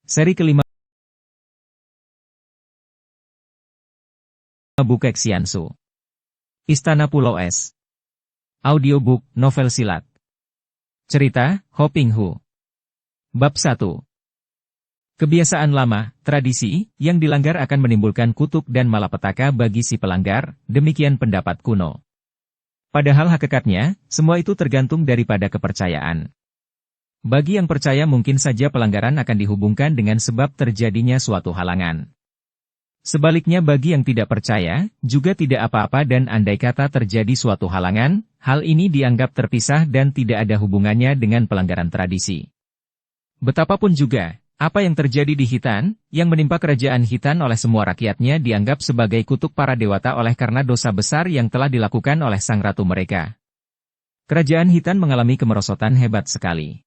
Seri kelima Bukek Xiansu. Istana Pulau Es. Audiobook, novel silat. Cerita, Ho Ping Hu. Bab 1. Kebiasaan lama, tradisi, yang dilanggar akan menimbulkan kutuk dan malapetaka bagi si pelanggar, demikian pendapat kuno. Padahal hakikatnya, semua itu tergantung daripada kepercayaan. Bagi yang percaya mungkin saja pelanggaran akan dihubungkan dengan sebab terjadinya suatu halangan. Sebaliknya bagi yang tidak percaya, juga tidak apa-apa dan andai kata terjadi suatu halangan, hal ini dianggap terpisah dan tidak ada hubungannya dengan pelanggaran tradisi. Betapapun juga, apa yang terjadi di Khitan, yang menimpa kerajaan Khitan oleh semua rakyatnya dianggap sebagai kutuk para dewata oleh karena dosa besar yang telah dilakukan oleh sang ratu mereka. Kerajaan Khitan mengalami kemerosotan hebat sekali.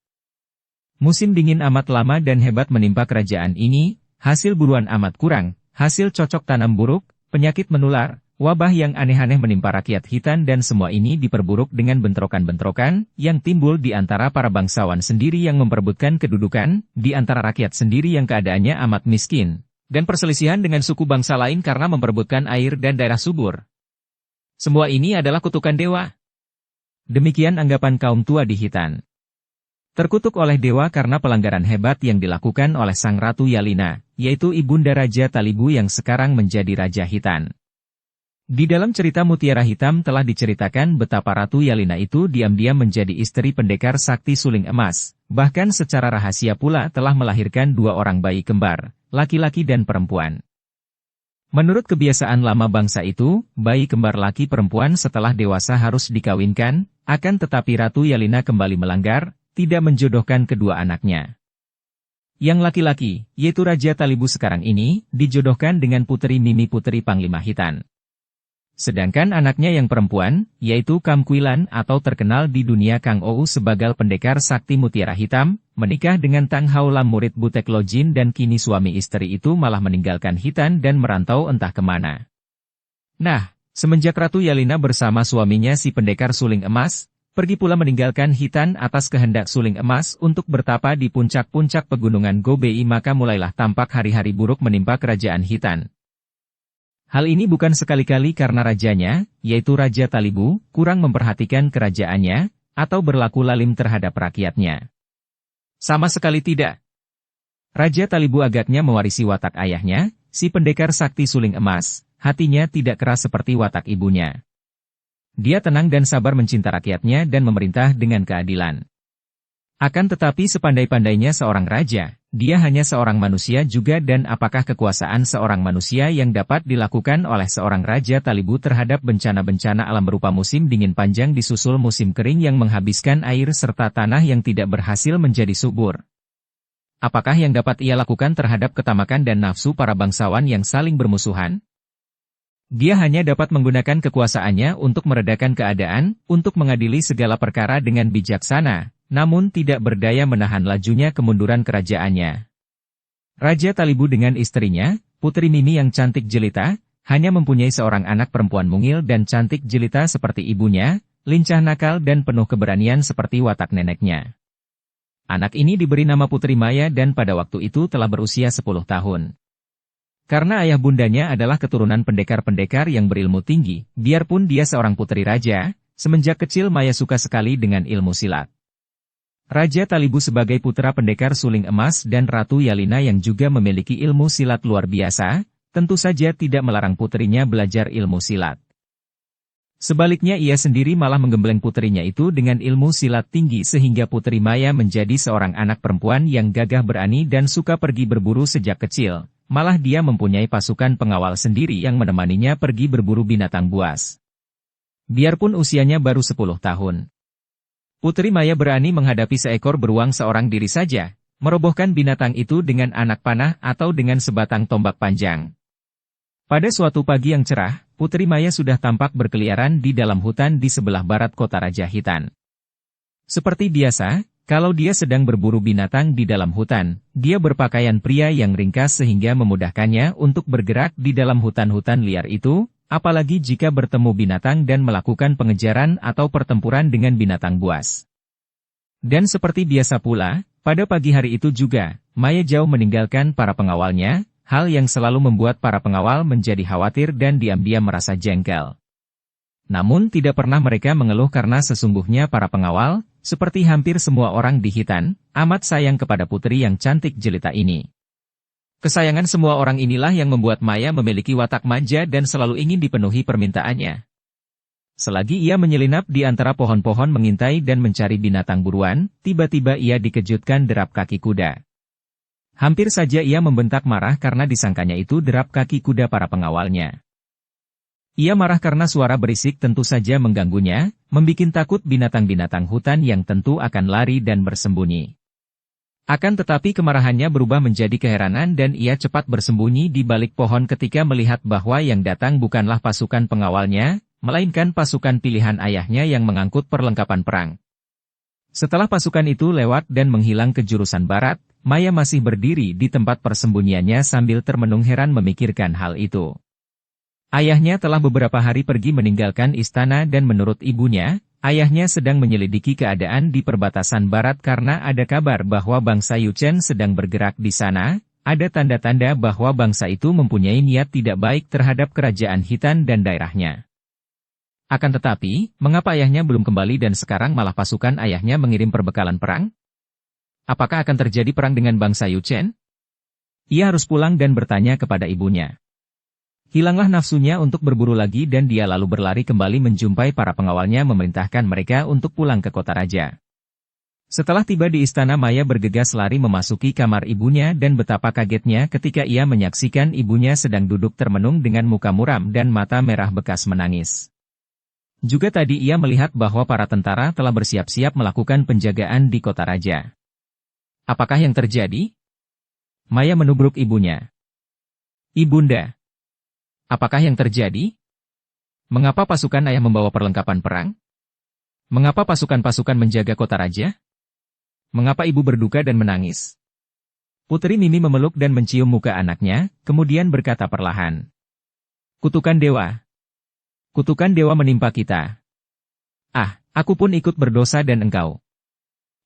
Musim dingin amat lama dan hebat menimpa kerajaan ini, hasil buruan amat kurang, hasil cocok tanam buruk, penyakit menular, wabah yang aneh-aneh menimpa rakyat Khitan dan semua ini diperburuk dengan bentrokan-bentrokan yang timbul di antara para bangsawan sendiri yang memperebutkan kedudukan, di antara rakyat sendiri yang keadaannya amat miskin, dan perselisihan dengan suku bangsa lain karena memperebutkan air dan daerah subur. Semua ini adalah kutukan dewa. Demikian anggapan kaum tua di Khitan. Terkutuk oleh dewa karena pelanggaran hebat yang dilakukan oleh sang Ratu Yalina, yaitu Ibunda Raja Talibu yang sekarang menjadi Raja Khitan. Di dalam cerita Mutiara Hitam telah diceritakan betapa Ratu Yalina itu diam-diam menjadi istri pendekar sakti suling emas, bahkan secara rahasia pula telah melahirkan 2 orang bayi kembar, laki-laki dan perempuan. Menurut kebiasaan lama bangsa itu, bayi kembar laki perempuan setelah dewasa harus dikawinkan, akan tetapi Ratu Yalina kembali melanggar, tidak menjodohkan kedua anaknya. Yang laki-laki, yaitu Raja Talibu sekarang ini, dijodohkan dengan Putri Mimi Putri Panglima Khitan. Sedangkan anaknya yang perempuan, yaitu Kam Kuilan atau terkenal di dunia Kang Ou sebagai pendekar sakti Mutiara Hitam, menikah dengan Tang Haulam murid Butek Lojin dan kini suami istri itu malah meninggalkan Khitan dan merantau entah kemana. Nah, semenjak Ratu Yalina bersama suaminya si pendekar suling emas, pergi pula meninggalkan Khitan atas kehendak suling emas untuk bertapa di puncak-puncak pegunungan Gobei maka mulailah tampak hari-hari buruk menimpa kerajaan Khitan. Hal ini bukan sekali-kali karena rajanya, yaitu Raja Talibu, kurang memperhatikan kerajaannya, atau berlaku lalim terhadap rakyatnya. Sama sekali tidak. Raja Talibu agaknya mewarisi watak ayahnya, si pendekar sakti suling emas, hatinya tidak keras seperti watak ibunya. Dia tenang dan sabar mencinta rakyatnya dan memerintah dengan keadilan. Akan tetapi sepandai-pandainya seorang raja, dia hanya seorang manusia juga dan apakah kekuasaan seorang manusia yang dapat dilakukan oleh seorang Raja Talibu terhadap bencana-bencana alam berupa musim dingin panjang disusul musim kering yang menghabiskan air serta tanah yang tidak berhasil menjadi subur. Apakah yang dapat ia lakukan terhadap ketamakan dan nafsu para bangsawan yang saling bermusuhan? Dia hanya dapat menggunakan kekuasaannya untuk meredakan keadaan, untuk mengadili segala perkara dengan bijaksana, namun tidak berdaya menahan lajunya kemunduran kerajaannya. Raja Talibu dengan istrinya, Putri Mimi yang cantik jelita, hanya mempunyai seorang anak perempuan mungil dan cantik jelita seperti ibunya, lincah nakal dan penuh keberanian seperti watak neneknya. Anak ini diberi nama Putri Maya dan pada waktu itu telah berusia 10 tahun. Karena ayah bundanya adalah keturunan pendekar-pendekar yang berilmu tinggi, biarpun dia seorang putri raja, semenjak kecil Maya suka sekali dengan ilmu silat. Raja Talibu sebagai putra pendekar suling emas dan Ratu Yalina yang juga memiliki ilmu silat luar biasa, tentu saja tidak melarang putrinya belajar ilmu silat. Sebaliknya ia sendiri malah menggembleng putrinya itu dengan ilmu silat tinggi sehingga Putri Maya menjadi seorang anak perempuan yang gagah berani dan suka pergi berburu sejak kecil. Malah dia mempunyai pasukan pengawal sendiri yang menemaninya pergi berburu binatang buas. Biarpun usianya baru 10 tahun. Putri Maya berani menghadapi seekor beruang seorang diri saja, merobohkan binatang itu dengan anak panah atau dengan sebatang tombak panjang. Pada suatu pagi yang cerah, Putri Maya sudah tampak berkeliaran di dalam hutan di sebelah barat kota Raja Khitan. Seperti biasa, kalau dia sedang berburu binatang di dalam hutan, dia berpakaian pria yang ringkas sehingga memudahkannya untuk bergerak di dalam hutan-hutan liar itu, apalagi jika bertemu binatang dan melakukan pengejaran atau pertempuran dengan binatang buas. Dan seperti biasa pula, Pada pagi hari itu juga, Maya jauh meninggalkan para pengawalnya, hal yang selalu membuat para pengawal menjadi khawatir dan diam-diam merasa jengkel. Namun tidak pernah mereka mengeluh karena sesungguhnya para pengawal, seperti hampir semua orang di Hitan, amat sayang kepada putri yang cantik jelita ini. Kesayangan semua orang inilah yang membuat Maya memiliki watak manja dan selalu ingin dipenuhi permintaannya. Selagi ia menyelinap di antara pohon-pohon mengintai dan mencari binatang buruan, tiba-tiba ia dikejutkan derap kaki kuda. Hampir saja ia membentak marah karena disangkanya itu derap kaki kuda para pengawalnya. Ia marah karena suara berisik tentu saja mengganggunya, membikin takut binatang-binatang hutan yang tentu akan lari dan bersembunyi. Akan tetapi kemarahannya berubah menjadi keheranan dan ia cepat bersembunyi di balik pohon ketika melihat bahwa yang datang bukanlah pasukan pengawalnya, melainkan pasukan pilihan ayahnya yang mengangkut perlengkapan perang. Setelah pasukan itu lewat dan menghilang ke jurusan barat, Maya masih berdiri di tempat persembunyiannya sambil termenung heran memikirkan hal itu. Ayahnya telah beberapa hari pergi meninggalkan istana dan menurut ibunya, ayahnya sedang menyelidiki keadaan di perbatasan barat karena ada kabar bahwa bangsa Yuchen sedang bergerak di sana, ada tanda-tanda bahwa bangsa itu mempunyai niat tidak baik terhadap kerajaan Hitan dan daerahnya. Akan tetapi, mengapa ayahnya belum kembali dan sekarang malah pasukan ayahnya mengirim perbekalan perang? Apakah akan terjadi perang dengan bangsa Yuchen? Ia harus pulang dan bertanya kepada ibunya. Hilanglah nafsunya untuk berburu lagi dan dia lalu berlari kembali menjumpai para pengawalnya memerintahkan mereka untuk pulang ke kota raja. Setelah tiba di istana Maya bergegas lari memasuki kamar ibunya dan betapa kagetnya ketika ia menyaksikan ibunya sedang duduk termenung dengan muka muram dan mata merah bekas menangis. Juga tadi ia melihat bahwa para tentara telah bersiap-siap melakukan penjagaan di kota raja. Apakah yang terjadi? Maya menubruk ibunya. Ibunda. Apakah yang terjadi? Mengapa pasukan ayah membawa perlengkapan perang? Mengapa pasukan-pasukan menjaga kota raja? Mengapa ibu berduka dan menangis? Putri Mimi memeluk dan mencium muka anaknya, kemudian berkata perlahan. Kutukan dewa. Kutukan dewa menimpa kita. Ah, aku pun ikut berdosa dan engkau.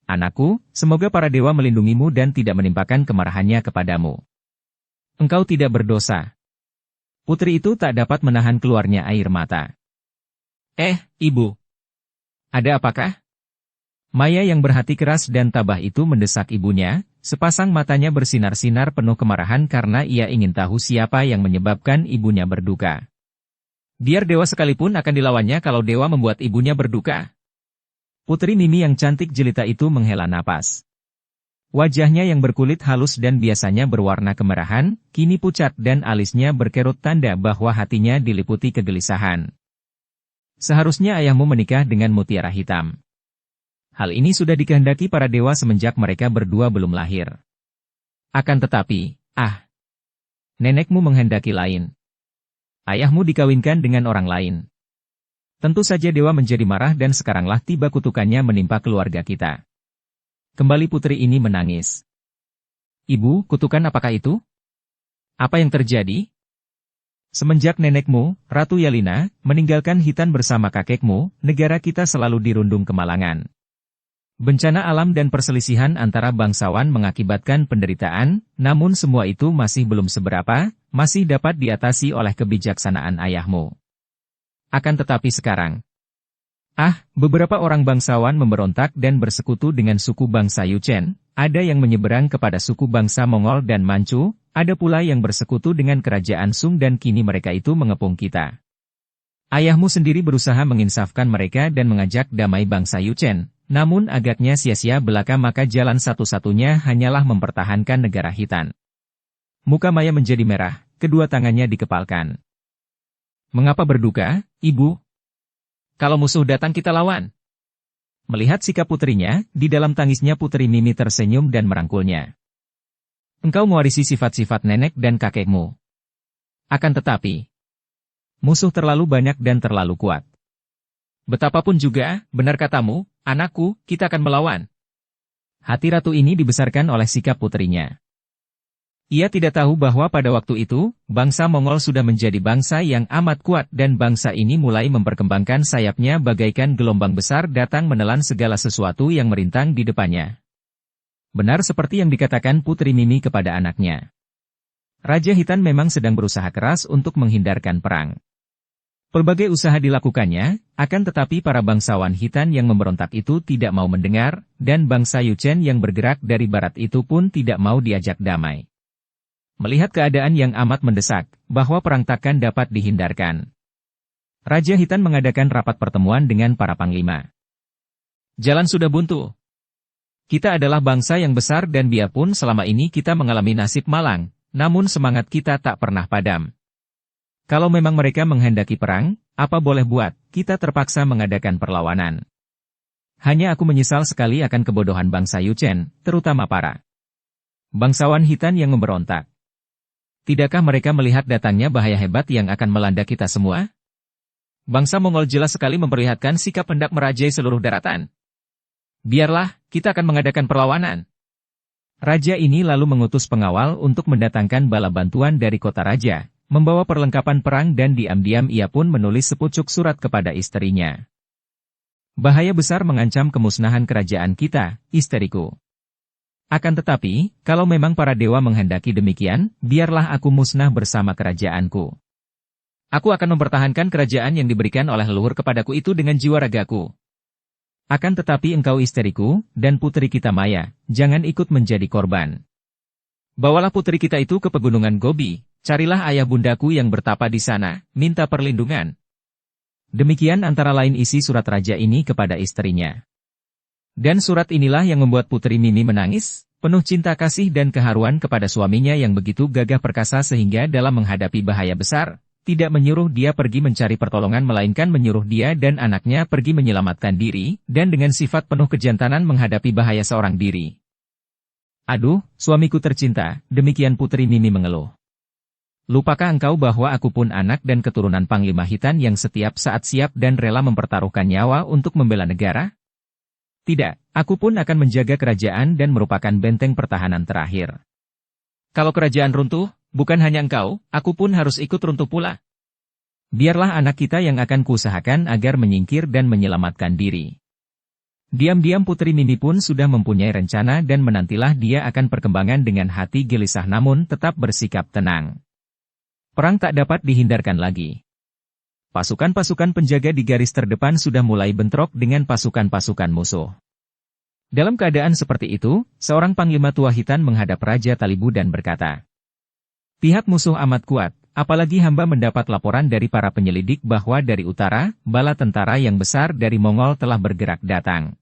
Anakku, semoga para dewa melindungimu dan tidak menimpakan kemarahannya kepadamu. Engkau tidak berdosa. Putri itu tak dapat menahan keluarnya air mata. Ibu. Ada apakah? Maya yang berhati keras dan tabah itu mendesak ibunya, sepasang matanya bersinar-sinar penuh kemarahan karena ia ingin tahu siapa yang menyebabkan ibunya berduka. Biar dewa sekalipun akan dilawannya kalau dewa membuat ibunya berduka. Putri Mimi yang cantik jelita itu menghela napas. Wajahnya yang berkulit halus dan biasanya berwarna kemerahan, kini pucat dan alisnya berkerut tanda bahwa hatinya diliputi kegelisahan. Seharusnya ayahmu menikah dengan mutiara hitam. Hal ini sudah dikehendaki para dewa semenjak mereka berdua belum lahir. Akan tetapi, nenekmu menghendaki lain. Ayahmu dikawinkan dengan orang lain. Tentu saja dewa menjadi marah dan sekaranglah tiba kutukannya menimpa keluarga kita. Kembali putri ini menangis. Ibu, kutukan apakah itu? Apa yang terjadi? Semenjak nenekmu, Ratu Yalina, meninggalkan Hitan bersama kakekmu, negara kita selalu dirundung kemalangan. Bencana alam dan perselisihan antara bangsawan mengakibatkan penderitaan, namun semua itu masih belum seberapa, masih dapat diatasi oleh kebijaksanaan ayahmu. Akan tetapi sekarang, beberapa orang bangsawan memberontak dan bersekutu dengan suku bangsa Yuchen, ada yang menyeberang kepada suku bangsa Mongol dan Manchu, ada pula yang bersekutu dengan kerajaan Sung dan kini mereka itu mengepung kita. Ayahmu sendiri berusaha menginsafkan mereka dan mengajak damai bangsa Yuchen, namun agaknya sia-sia belaka maka jalan satu-satunya hanyalah mempertahankan negara Hitan. Muka Maya menjadi merah, kedua tangannya dikepalkan. Mengapa berduka, Ibu? Kalau musuh datang kita lawan. Melihat sikap putrinya, di dalam tangisnya Putri Mimi tersenyum dan merangkulnya. Engkau mewarisi sifat-sifat nenek dan kakekmu. Akan tetapi, musuh terlalu banyak dan terlalu kuat. Betapapun juga, benar katamu, anakku, kita akan melawan. Hati ratu ini dibesarkan oleh sikap putrinya. Ia tidak tahu bahwa pada waktu itu, bangsa Mongol sudah menjadi bangsa yang amat kuat dan bangsa ini mulai memperkembangkan sayapnya bagaikan gelombang besar datang menelan segala sesuatu yang merintang di depannya. Benar seperti yang dikatakan Putri Mimi kepada anaknya. Raja Hitan memang sedang berusaha keras untuk menghindarkan perang. Pelbagai usaha dilakukannya, akan tetapi para bangsawan Hitan yang memberontak itu tidak mau mendengar, dan bangsa Yuchen yang bergerak dari barat itu pun tidak mau diajak damai. Melihat keadaan yang amat mendesak, bahwa perang takkan dapat dihindarkan, Raja Hitan mengadakan rapat pertemuan dengan para panglima. Jalan sudah buntu. Kita adalah bangsa yang besar dan biarpun selama ini kita mengalami nasib malang, namun semangat kita tak pernah padam. Kalau memang mereka menghendaki perang, apa boleh buat, kita terpaksa mengadakan perlawanan. Hanya aku menyesal sekali akan kebodohan bangsa Yuchen, terutama para bangsawan Hitan yang memberontak. Tidakkah mereka melihat datangnya bahaya hebat yang akan melanda kita semua? Bangsa Mongol jelas sekali memperlihatkan sikap hendak merajai seluruh daratan. Biarlah, kita akan mengadakan perlawanan. Raja ini lalu mengutus pengawal untuk mendatangkan bala bantuan dari kota raja, membawa perlengkapan perang dan diam-diam ia pun menulis sepucuk surat kepada istrinya. Bahaya besar mengancam kemusnahan kerajaan kita, istriku. Akan tetapi, kalau memang para dewa menghendaki demikian, biarlah aku musnah bersama kerajaanku. Aku akan mempertahankan kerajaan yang diberikan oleh leluhur kepadaku itu dengan jiwa ragaku. Akan tetapi engkau istriku, dan putri kita Maya, jangan ikut menjadi korban. Bawalah putri kita itu ke pegunungan Gobi, carilah ayah bundaku yang bertapa di sana, minta perlindungan. Demikian antara lain isi surat raja ini kepada istrinya. Dan surat inilah yang membuat Putri Mimi menangis, penuh cinta kasih dan keharuan kepada suaminya yang begitu gagah perkasa sehingga dalam menghadapi bahaya besar, tidak menyuruh dia pergi mencari pertolongan melainkan menyuruh dia dan anaknya pergi menyelamatkan diri, dan dengan sifat penuh kejantanan menghadapi bahaya seorang diri. Aduh, suamiku tercinta, demikian Putri Mimi mengeluh. Lupakah engkau bahwa aku pun anak dan keturunan Panglima Hitan yang setiap saat siap dan rela mempertaruhkan nyawa untuk membela negara? Tidak, aku pun akan menjaga kerajaan dan merupakan benteng pertahanan terakhir. Kalau kerajaan runtuh, bukan hanya engkau, aku pun harus ikut runtuh pula. Biarlah anak kita yang akan kuusahakan agar menyingkir dan menyelamatkan diri. Diam-diam Putri Mimi pun sudah mempunyai rencana dan menantilah dia akan perkembangan dengan hati gelisah namun tetap bersikap tenang. Perang tak dapat dihindarkan lagi. Pasukan-pasukan penjaga di garis terdepan sudah mulai bentrok dengan pasukan-pasukan musuh. Dalam keadaan seperti itu, seorang panglima tua Hitan menghadap Raja Talibu dan berkata, "Pihak musuh amat kuat, apalagi hamba mendapat laporan dari para penyelidik bahwa dari utara, bala tentara yang besar dari Mongol telah bergerak datang.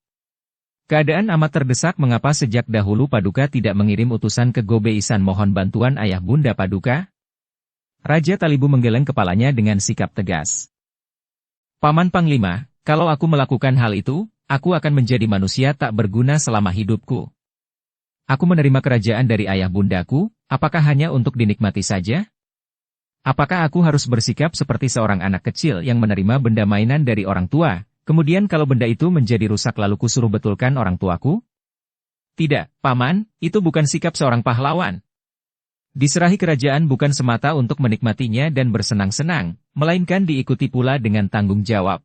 Keadaan amat terdesak mengapa sejak dahulu Paduka tidak mengirim utusan ke Gobe Isan mohon bantuan ayah bunda Paduka?" Raja Talibu menggeleng kepalanya dengan sikap tegas. "Paman Panglima, kalau aku melakukan hal itu, aku akan menjadi manusia tak berguna selama hidupku. Aku menerima kerajaan dari ayah bundaku, apakah hanya untuk dinikmati saja? Apakah aku harus bersikap seperti seorang anak kecil yang menerima benda mainan dari orang tua, kemudian kalau benda itu menjadi rusak lalu kusuruh betulkan orang tuaku? Tidak, Paman, itu bukan sikap seorang pahlawan. Diserahi kerajaan bukan semata untuk menikmatinya dan bersenang-senang, melainkan diikuti pula dengan tanggung jawab.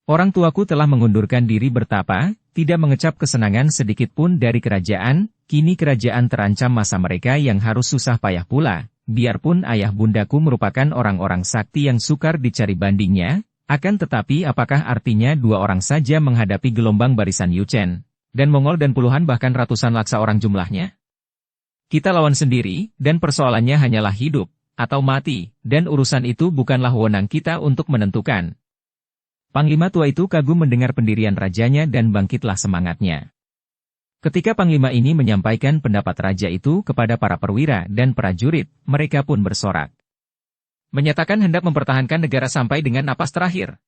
Orang tuaku telah mengundurkan diri bertapa, tidak mengecap kesenangan sedikit pun dari kerajaan, kini kerajaan terancam masa mereka yang harus susah payah pula, biarpun ayah bundaku merupakan orang-orang sakti yang sukar dicari bandingnya, akan tetapi apakah artinya dua orang saja menghadapi gelombang barisan Yuchen, dan Mongol dan puluhan bahkan ratusan laksa orang jumlahnya? Kita lawan sendiri, dan persoalannya hanyalah hidup, atau mati, dan urusan itu bukanlah wewenang kita untuk menentukan." Panglima tua itu kagum mendengar pendirian rajanya dan bangkitlah semangatnya. Ketika Panglima ini menyampaikan pendapat raja itu kepada para perwira dan prajurit, mereka pun bersorak. Menyatakan hendak mempertahankan negara sampai dengan napas terakhir.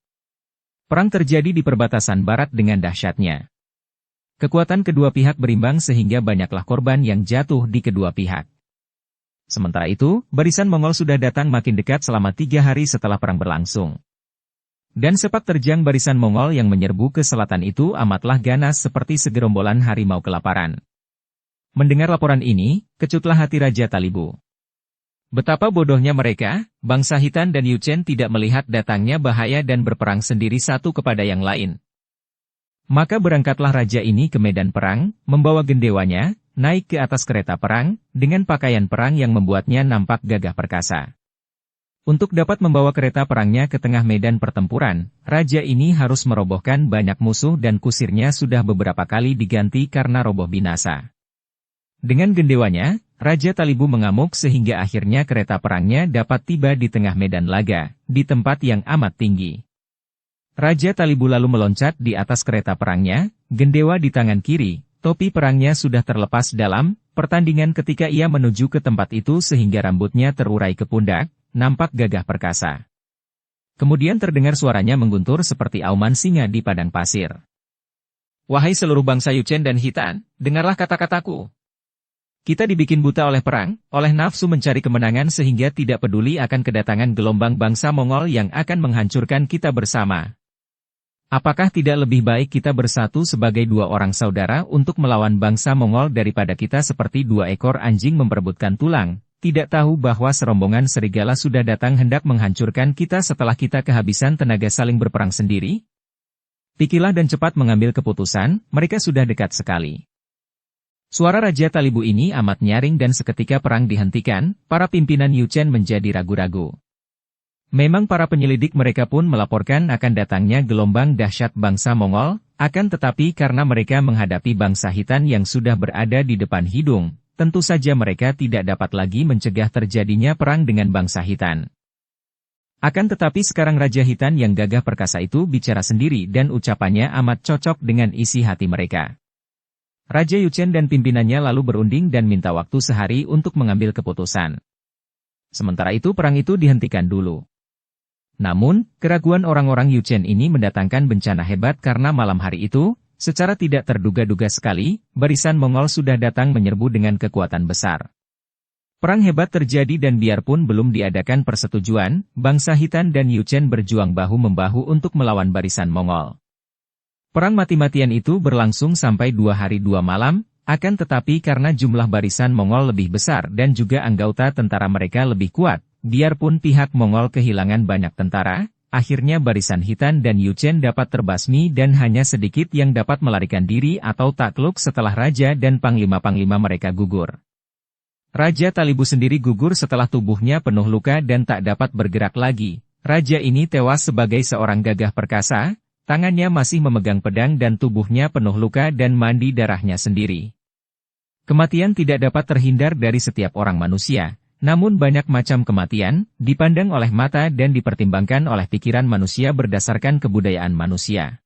Perang terjadi di perbatasan barat dengan dahsyatnya. Kekuatan kedua pihak berimbang sehingga banyaklah korban yang jatuh di kedua pihak. Sementara itu, barisan Mongol sudah datang makin dekat selama 3 hari setelah perang berlangsung. Dan sepak terjang barisan Mongol yang menyerbu ke selatan itu amatlah ganas seperti segerombolan harimau kelaparan. Mendengar laporan ini, kecutlah hati Raja Talibu. Betapa bodohnya mereka, bangsa Hitan dan Yuchen tidak melihat datangnya bahaya dan berperang sendiri satu kepada yang lain. Maka berangkatlah raja ini ke medan perang, membawa gendewanya, naik ke atas kereta perang, dengan pakaian perang yang membuatnya nampak gagah perkasa. Untuk dapat membawa kereta perangnya ke tengah medan pertempuran, raja ini harus merobohkan banyak musuh dan kusirnya sudah beberapa kali diganti karena roboh binasa. Dengan gendewanya, Raja Talibu mengamuk sehingga akhirnya kereta perangnya dapat tiba di tengah medan laga, di tempat yang amat tinggi. Raja Talibu lalu meloncat di atas kereta perangnya, gendewa di tangan kiri, topi perangnya sudah terlepas dalam pertandingan ketika ia menuju ke tempat itu sehingga rambutnya terurai ke pundak, nampak gagah perkasa. Kemudian terdengar suaranya mengguntur seperti auman singa di padang pasir. Wahai seluruh bangsa Yuchen dan Hitan, dengarlah kata-kataku. Kita dibikin buta oleh perang, oleh nafsu mencari kemenangan sehingga tidak peduli akan kedatangan gelombang bangsa Mongol yang akan menghancurkan kita bersama. Apakah tidak lebih baik kita bersatu sebagai dua orang saudara untuk melawan bangsa Mongol daripada kita seperti dua ekor anjing memperebutkan tulang, tidak tahu bahwa serombongan serigala sudah datang hendak menghancurkan kita setelah kita kehabisan tenaga saling berperang sendiri? Pikirlah dan cepat mengambil keputusan, mereka sudah dekat sekali. Suara Raja Talibu ini amat nyaring dan seketika perang dihentikan, para pimpinan Yuchen menjadi ragu-ragu. Memang para penyelidik mereka pun melaporkan akan datangnya gelombang dahsyat bangsa Mongol, akan tetapi karena mereka menghadapi bangsa Hitan yang sudah berada di depan hidung, tentu saja mereka tidak dapat lagi mencegah terjadinya perang dengan bangsa Hitan. Akan tetapi sekarang Raja Hitan yang gagah perkasa itu bicara sendiri dan ucapannya amat cocok dengan isi hati mereka. Raja Yuchen dan pimpinannya lalu berunding dan minta waktu sehari untuk mengambil keputusan. Sementara itu perang itu dihentikan dulu. Namun, keraguan orang-orang Yuchen ini mendatangkan bencana hebat karena malam hari itu, secara tidak terduga-duga sekali, barisan Mongol sudah datang menyerbu dengan kekuatan besar. Perang hebat terjadi dan biarpun belum diadakan persetujuan, bangsa Hitan dan Yuchen berjuang bahu-membahu untuk melawan barisan Mongol. Perang mati-matian itu berlangsung sampai 2 hari 2 malam, akan tetapi karena jumlah barisan Mongol lebih besar dan juga anggota tentara mereka lebih kuat, biarpun pihak Mongol kehilangan banyak tentara, akhirnya barisan Hitan dan Yuchen dapat terbasmi dan hanya sedikit yang dapat melarikan diri atau takluk setelah raja dan panglima-panglima mereka gugur. Raja Talibu sendiri gugur setelah tubuhnya penuh luka dan tak dapat bergerak lagi. Raja ini tewas sebagai seorang gagah perkasa, tangannya masih memegang pedang dan tubuhnya penuh luka dan mandi darahnya sendiri. Kematian tidak dapat terhindar dari setiap orang manusia. Namun banyak macam kematian, dipandang oleh mata dan dipertimbangkan oleh pikiran manusia berdasarkan kebudayaan manusia.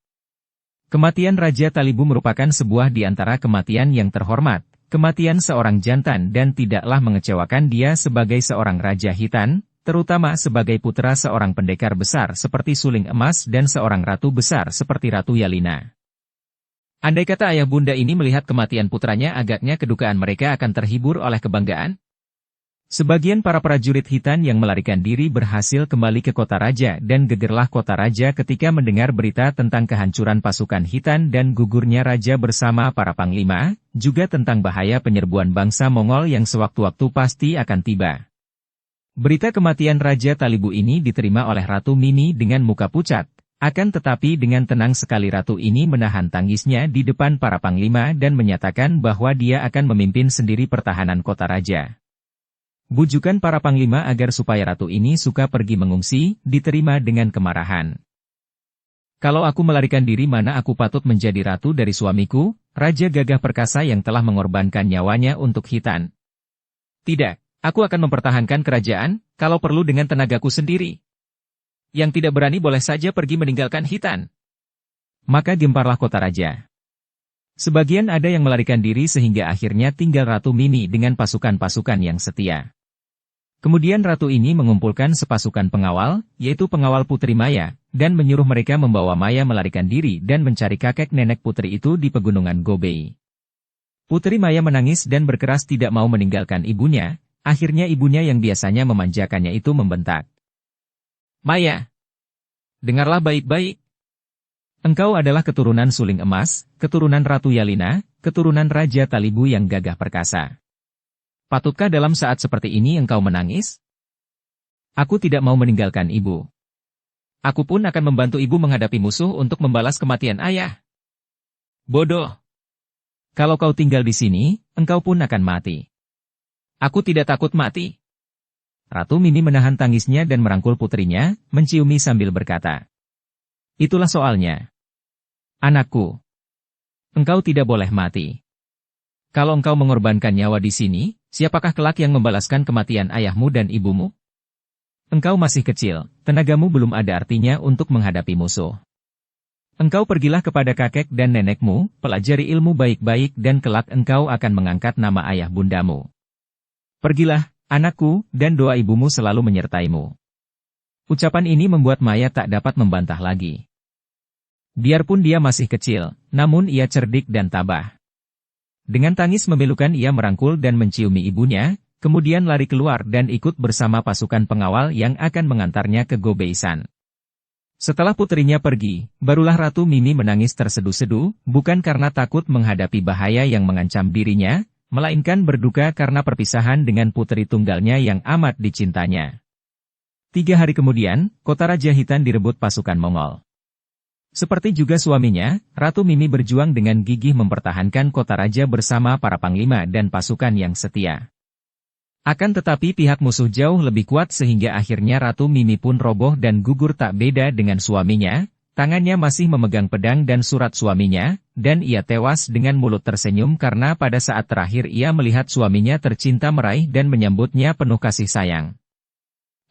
Kematian Raja Talibu merupakan sebuah di antara kematian yang terhormat, kematian seorang jantan dan tidaklah mengecewakan dia sebagai seorang Raja Hitan, terutama sebagai putra seorang pendekar besar seperti Suling Emas dan seorang ratu besar seperti Ratu Yalina. Andai kata ayah bunda ini melihat kematian putranya agaknya kedukaan mereka akan terhibur oleh kebanggaan. Sebagian para prajurit Hitan yang melarikan diri berhasil kembali ke kota raja dan gegerlah kota raja ketika mendengar berita tentang kehancuran pasukan Hitan dan gugurnya raja bersama para panglima, juga tentang bahaya penyerbuan bangsa Mongol yang sewaktu-waktu pasti akan tiba. Berita kematian Raja Talibu ini diterima oleh Ratu Mini dengan muka pucat, akan tetapi dengan tenang sekali ratu ini menahan tangisnya di depan para panglima dan menyatakan bahwa dia akan memimpin sendiri pertahanan kota raja. Bujukan para panglima agar supaya ratu ini suka pergi mengungsi, diterima dengan kemarahan. Kalau aku melarikan diri mana aku patut menjadi ratu dari suamiku, raja gagah perkasa yang telah mengorbankan nyawanya untuk Hitan? Tidak, aku akan mempertahankan kerajaan, kalau perlu dengan tenagaku sendiri. Yang tidak berani boleh saja pergi meninggalkan Hitan. Maka gemparlah kota raja. Sebagian ada yang melarikan diri sehingga akhirnya tinggal Ratu Mini dengan pasukan-pasukan yang setia. Kemudian ratu ini mengumpulkan sepasukan pengawal, yaitu pengawal Putri Maya, dan menyuruh mereka membawa Maya melarikan diri dan mencari kakek nenek putri itu di pegunungan Gobei. Putri Maya menangis dan berkeras tidak mau meninggalkan ibunya, akhirnya ibunya yang biasanya memanjakannya itu membentak. Maya, dengarlah baik-baik. Engkau adalah keturunan Suling Emas, keturunan Ratu Yalina, keturunan Raja Talibu yang gagah perkasa. Patutkah dalam saat seperti ini engkau menangis? Aku tidak mau meninggalkan ibu. Aku pun akan membantu ibu menghadapi musuh untuk membalas kematian ayah. Bodoh! Kalau kau tinggal di sini, engkau pun akan mati. Aku tidak takut mati. Ratu Mimi menahan tangisnya dan merangkul putrinya, menciumi sambil berkata. Itulah soalnya. Anakku. Engkau tidak boleh mati. Kalau engkau mengorbankan nyawa di sini, siapakah kelak yang membalaskan kematian ayahmu dan ibumu? Engkau masih kecil, tenagamu belum ada artinya untuk menghadapi musuh. Engkau pergilah kepada kakek dan nenekmu, pelajari ilmu baik-baik dan kelak engkau akan mengangkat nama ayah bundamu. Pergilah, anakku, dan doa ibumu selalu menyertaimu. Ucapan ini membuat Maya tak dapat membantah lagi. Biarpun dia masih kecil, namun ia cerdik dan tabah. Dengan tangis memilukan ia merangkul dan menciumi ibunya, kemudian lari keluar dan ikut bersama pasukan pengawal yang akan mengantarnya ke Gobeisan. Setelah putrinya pergi, barulah Ratu Mimi menangis terseduh-seduh, bukan karena takut menghadapi bahaya yang mengancam dirinya, melainkan berduka karena perpisahan dengan putri tunggalnya yang amat dicintanya. 3 hari kemudian, kota Raja Hitan direbut pasukan Mongol. Seperti juga suaminya, Ratu Mimi berjuang dengan gigih mempertahankan kota raja bersama para panglima dan pasukan yang setia. Akan tetapi pihak musuh jauh lebih kuat sehingga akhirnya Ratu Mimi pun roboh dan gugur tak beda dengan suaminya, tangannya masih memegang pedang dan surat suaminya, dan ia tewas dengan mulut tersenyum karena pada saat terakhir ia melihat suaminya tercinta meraih dan menyambutnya penuh kasih sayang.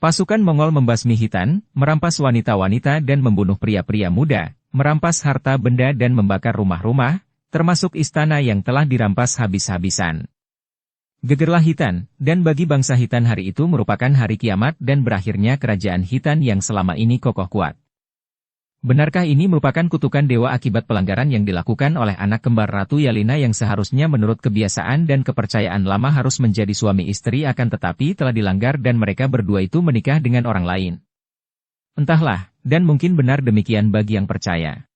Pasukan Mongol membasmi Hitan, merampas wanita-wanita dan membunuh pria-pria muda, merampas harta benda dan membakar rumah-rumah, termasuk istana yang telah dirampas habis-habisan. Gegerlah Hitan, dan bagi bangsa Hitan hari itu merupakan hari kiamat dan berakhirnya kerajaan Hitan yang selama ini kokoh kuat. Benarkah ini merupakan kutukan dewa akibat pelanggaran yang dilakukan oleh anak kembar Ratu Yalina yang seharusnya menurut kebiasaan dan kepercayaan lama harus menjadi suami istri akan tetapi telah dilanggar dan mereka berdua itu menikah dengan orang lain? Entahlah, dan mungkin benar demikian bagi yang percaya.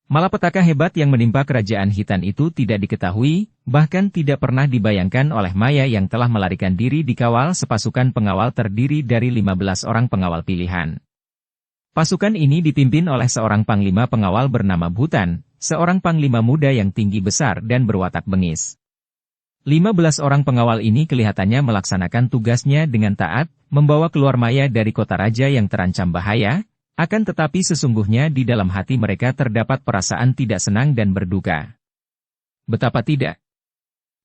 Malapetaka hebat yang menimpa kerajaan Hitan itu tidak diketahui, bahkan tidak pernah dibayangkan oleh Maya yang telah melarikan diri dikawal sepasukan pengawal terdiri dari 15 orang pengawal pilihan. Pasukan ini dipimpin oleh seorang panglima pengawal bernama Bhutan, seorang panglima muda yang tinggi besar dan berwatak bengis. 15 orang pengawal ini kelihatannya melaksanakan tugasnya dengan taat, membawa keluar Maya dari kota raja yang terancam bahaya, akan tetapi sesungguhnya di dalam hati mereka terdapat perasaan tidak senang dan berduka. Betapa tidak?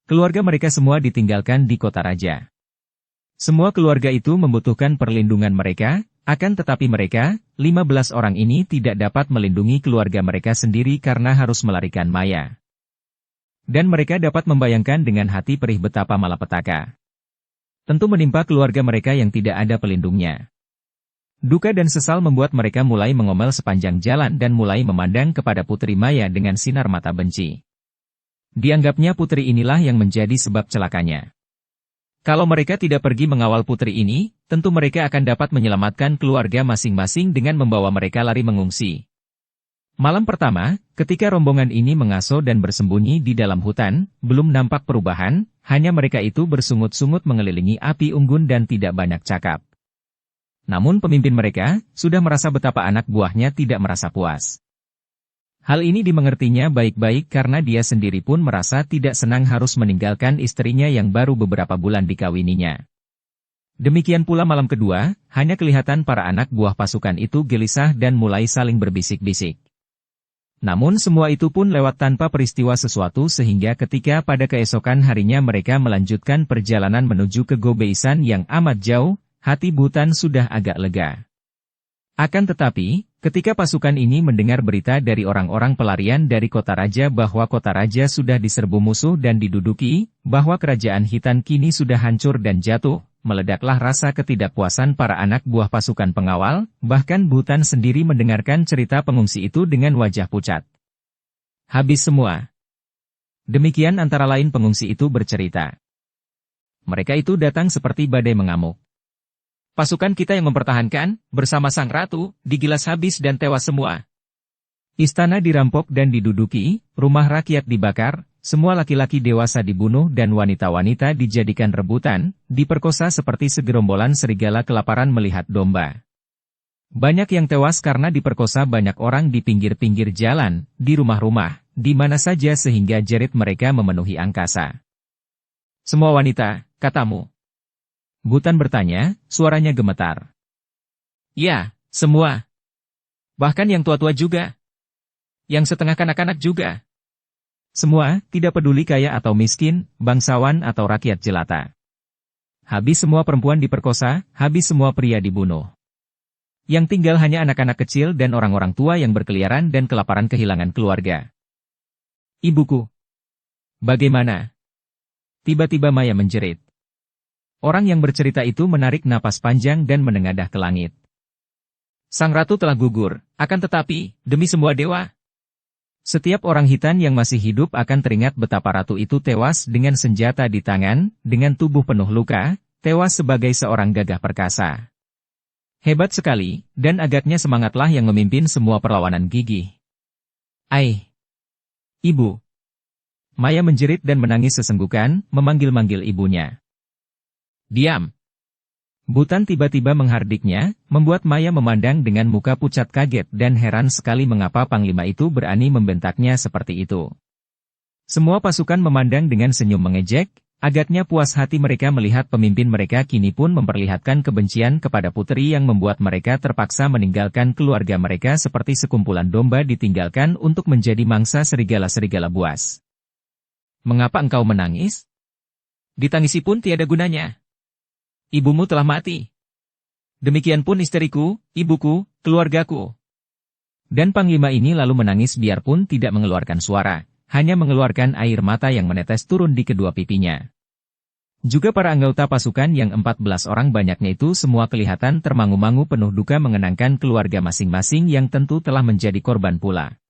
Keluarga mereka semua ditinggalkan di kota raja. Semua keluarga itu membutuhkan perlindungan mereka, akan tetapi mereka, 15 orang ini tidak dapat melindungi keluarga mereka sendiri karena harus melarikan Maya. Dan mereka dapat membayangkan dengan hati perih betapa malapetaka tentu menimpa keluarga mereka yang tidak ada pelindungnya. Duka dan sesal membuat mereka mulai mengomel sepanjang jalan dan mulai memandang kepada putri Maya dengan sinar mata benci. Dianggapnya putri inilah yang menjadi sebab celakanya. Kalau mereka tidak pergi mengawal putri ini, tentu mereka akan dapat menyelamatkan keluarga masing-masing dengan membawa mereka lari mengungsi. Malam pertama, ketika rombongan ini mengaso dan bersembunyi di dalam hutan, belum nampak perubahan, hanya mereka itu bersungut-sungut mengelilingi api unggun dan tidak banyak cakap. Namun pemimpin mereka, sudah merasa betapa anak buahnya tidak merasa puas. Hal ini dimengertinya baik-baik karena dia sendiri pun merasa tidak senang harus meninggalkan istrinya yang baru beberapa bulan dikawininya. Demikian pula malam kedua, hanya kelihatan para anak buah pasukan itu gelisah dan mulai saling berbisik-bisik. Namun semua itu pun lewat tanpa peristiwa sesuatu sehingga ketika pada keesokan harinya mereka melanjutkan perjalanan menuju ke Gobeisan yang amat jauh, hati Bhutan sudah agak lega. Akan tetapi, ketika pasukan ini mendengar berita dari orang-orang pelarian dari kota raja bahwa kota raja sudah diserbu musuh dan diduduki, bahwa kerajaan Hitan kini sudah hancur dan jatuh, meledaklah rasa ketidakpuasan para anak buah pasukan pengawal, bahkan Bhutan sendiri mendengarkan cerita pengungsi itu dengan wajah pucat. Habis semua. Demikian antara lain pengungsi itu bercerita. Mereka itu datang seperti badai mengamuk. Pasukan kita yang mempertahankan, bersama sang ratu, digilas habis dan tewas semua. Istana dirampok dan diduduki, rumah rakyat dibakar, semua laki-laki dewasa dibunuh dan wanita-wanita dijadikan rebutan, diperkosa seperti segerombolan serigala kelaparan melihat domba. Banyak yang tewas karena diperkosa banyak orang di pinggir-pinggir jalan, di rumah-rumah, di mana saja sehingga jerit mereka memenuhi angkasa. Semua wanita, katamu. Butan bertanya, suaranya gemetar. Ya, semua. Bahkan yang tua-tua juga. Yang setengah kanak-kanak juga. Semua, tidak peduli kaya atau miskin, bangsawan atau rakyat jelata. Habis semua perempuan diperkosa, habis semua pria dibunuh. Yang tinggal hanya anak-anak kecil dan orang-orang tua yang berkeliaran dan kelaparan kehilangan keluarga. Ibuku. Bagaimana? Tiba-tiba Maya menjerit. Orang yang bercerita itu menarik napas panjang dan menengadah ke langit. Sang ratu telah gugur, akan tetapi, demi semua dewa. Setiap orang hitan yang masih hidup akan teringat betapa ratu itu tewas dengan senjata di tangan, dengan tubuh penuh luka, tewas sebagai seorang gagah perkasa. Hebat sekali, dan agaknya semangatlah yang memimpin semua perlawanan gigih. Ai! Ibu! Maya menjerit dan menangis sesenggukan, memanggil-manggil ibunya. Diam! Butan tiba-tiba menghardiknya, membuat Maya memandang dengan muka pucat kaget dan heran sekali mengapa panglima itu berani membentaknya seperti itu. Semua pasukan memandang dengan senyum mengejek, agaknya puas hati mereka melihat pemimpin mereka kini pun memperlihatkan kebencian kepada putri yang membuat mereka terpaksa meninggalkan keluarga mereka seperti sekumpulan domba ditinggalkan untuk menjadi mangsa serigala-serigala buas. Mengapa engkau menangis? Ditangisi pun tiada gunanya. Ibumu telah mati. Demikian pun istriku, ibuku, keluargaku. Dan panglima ini lalu menangis biarpun tidak mengeluarkan suara, hanya mengeluarkan air mata yang menetes turun di kedua pipinya. Juga para anggota pasukan yang 14 orang banyaknya itu semua kelihatan termangu-mangu penuh duka mengenangkan keluarga masing-masing yang tentu telah menjadi korban pula.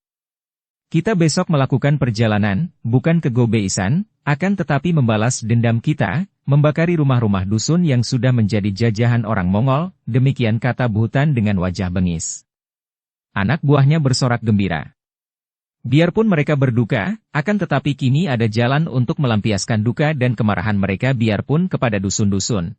Kita besok melakukan perjalanan, bukan ke Gobe Isan, akan tetapi membalas dendam kita, membakari rumah-rumah dusun yang sudah menjadi jajahan orang Mongol, demikian kata Butan dengan wajah bengis. Anak buahnya bersorak gembira. Biarpun mereka berduka, akan tetapi kini ada jalan untuk melampiaskan duka dan kemarahan mereka biarpun kepada dusun-dusun.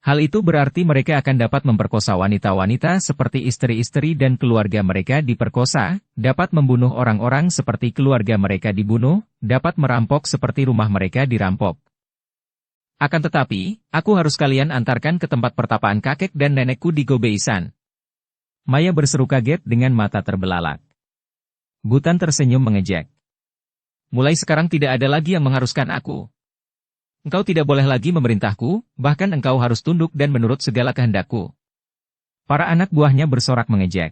Hal itu berarti mereka akan dapat memperkosa wanita-wanita seperti istri-istri dan keluarga mereka diperkosa, dapat membunuh orang-orang seperti keluarga mereka dibunuh, dapat merampok seperti rumah mereka dirampok. Akan tetapi, aku harus kalian antarkan ke tempat pertapaan kakek dan nenekku di Gobe Isan. Maya berseru kaget dengan mata terbelalak. Butan tersenyum mengejek. Mulai sekarang tidak ada lagi yang mengharuskan aku. Engkau tidak boleh lagi memerintahku, bahkan engkau harus tunduk dan menurut segala kehendakku. Para anak buahnya bersorak mengejek.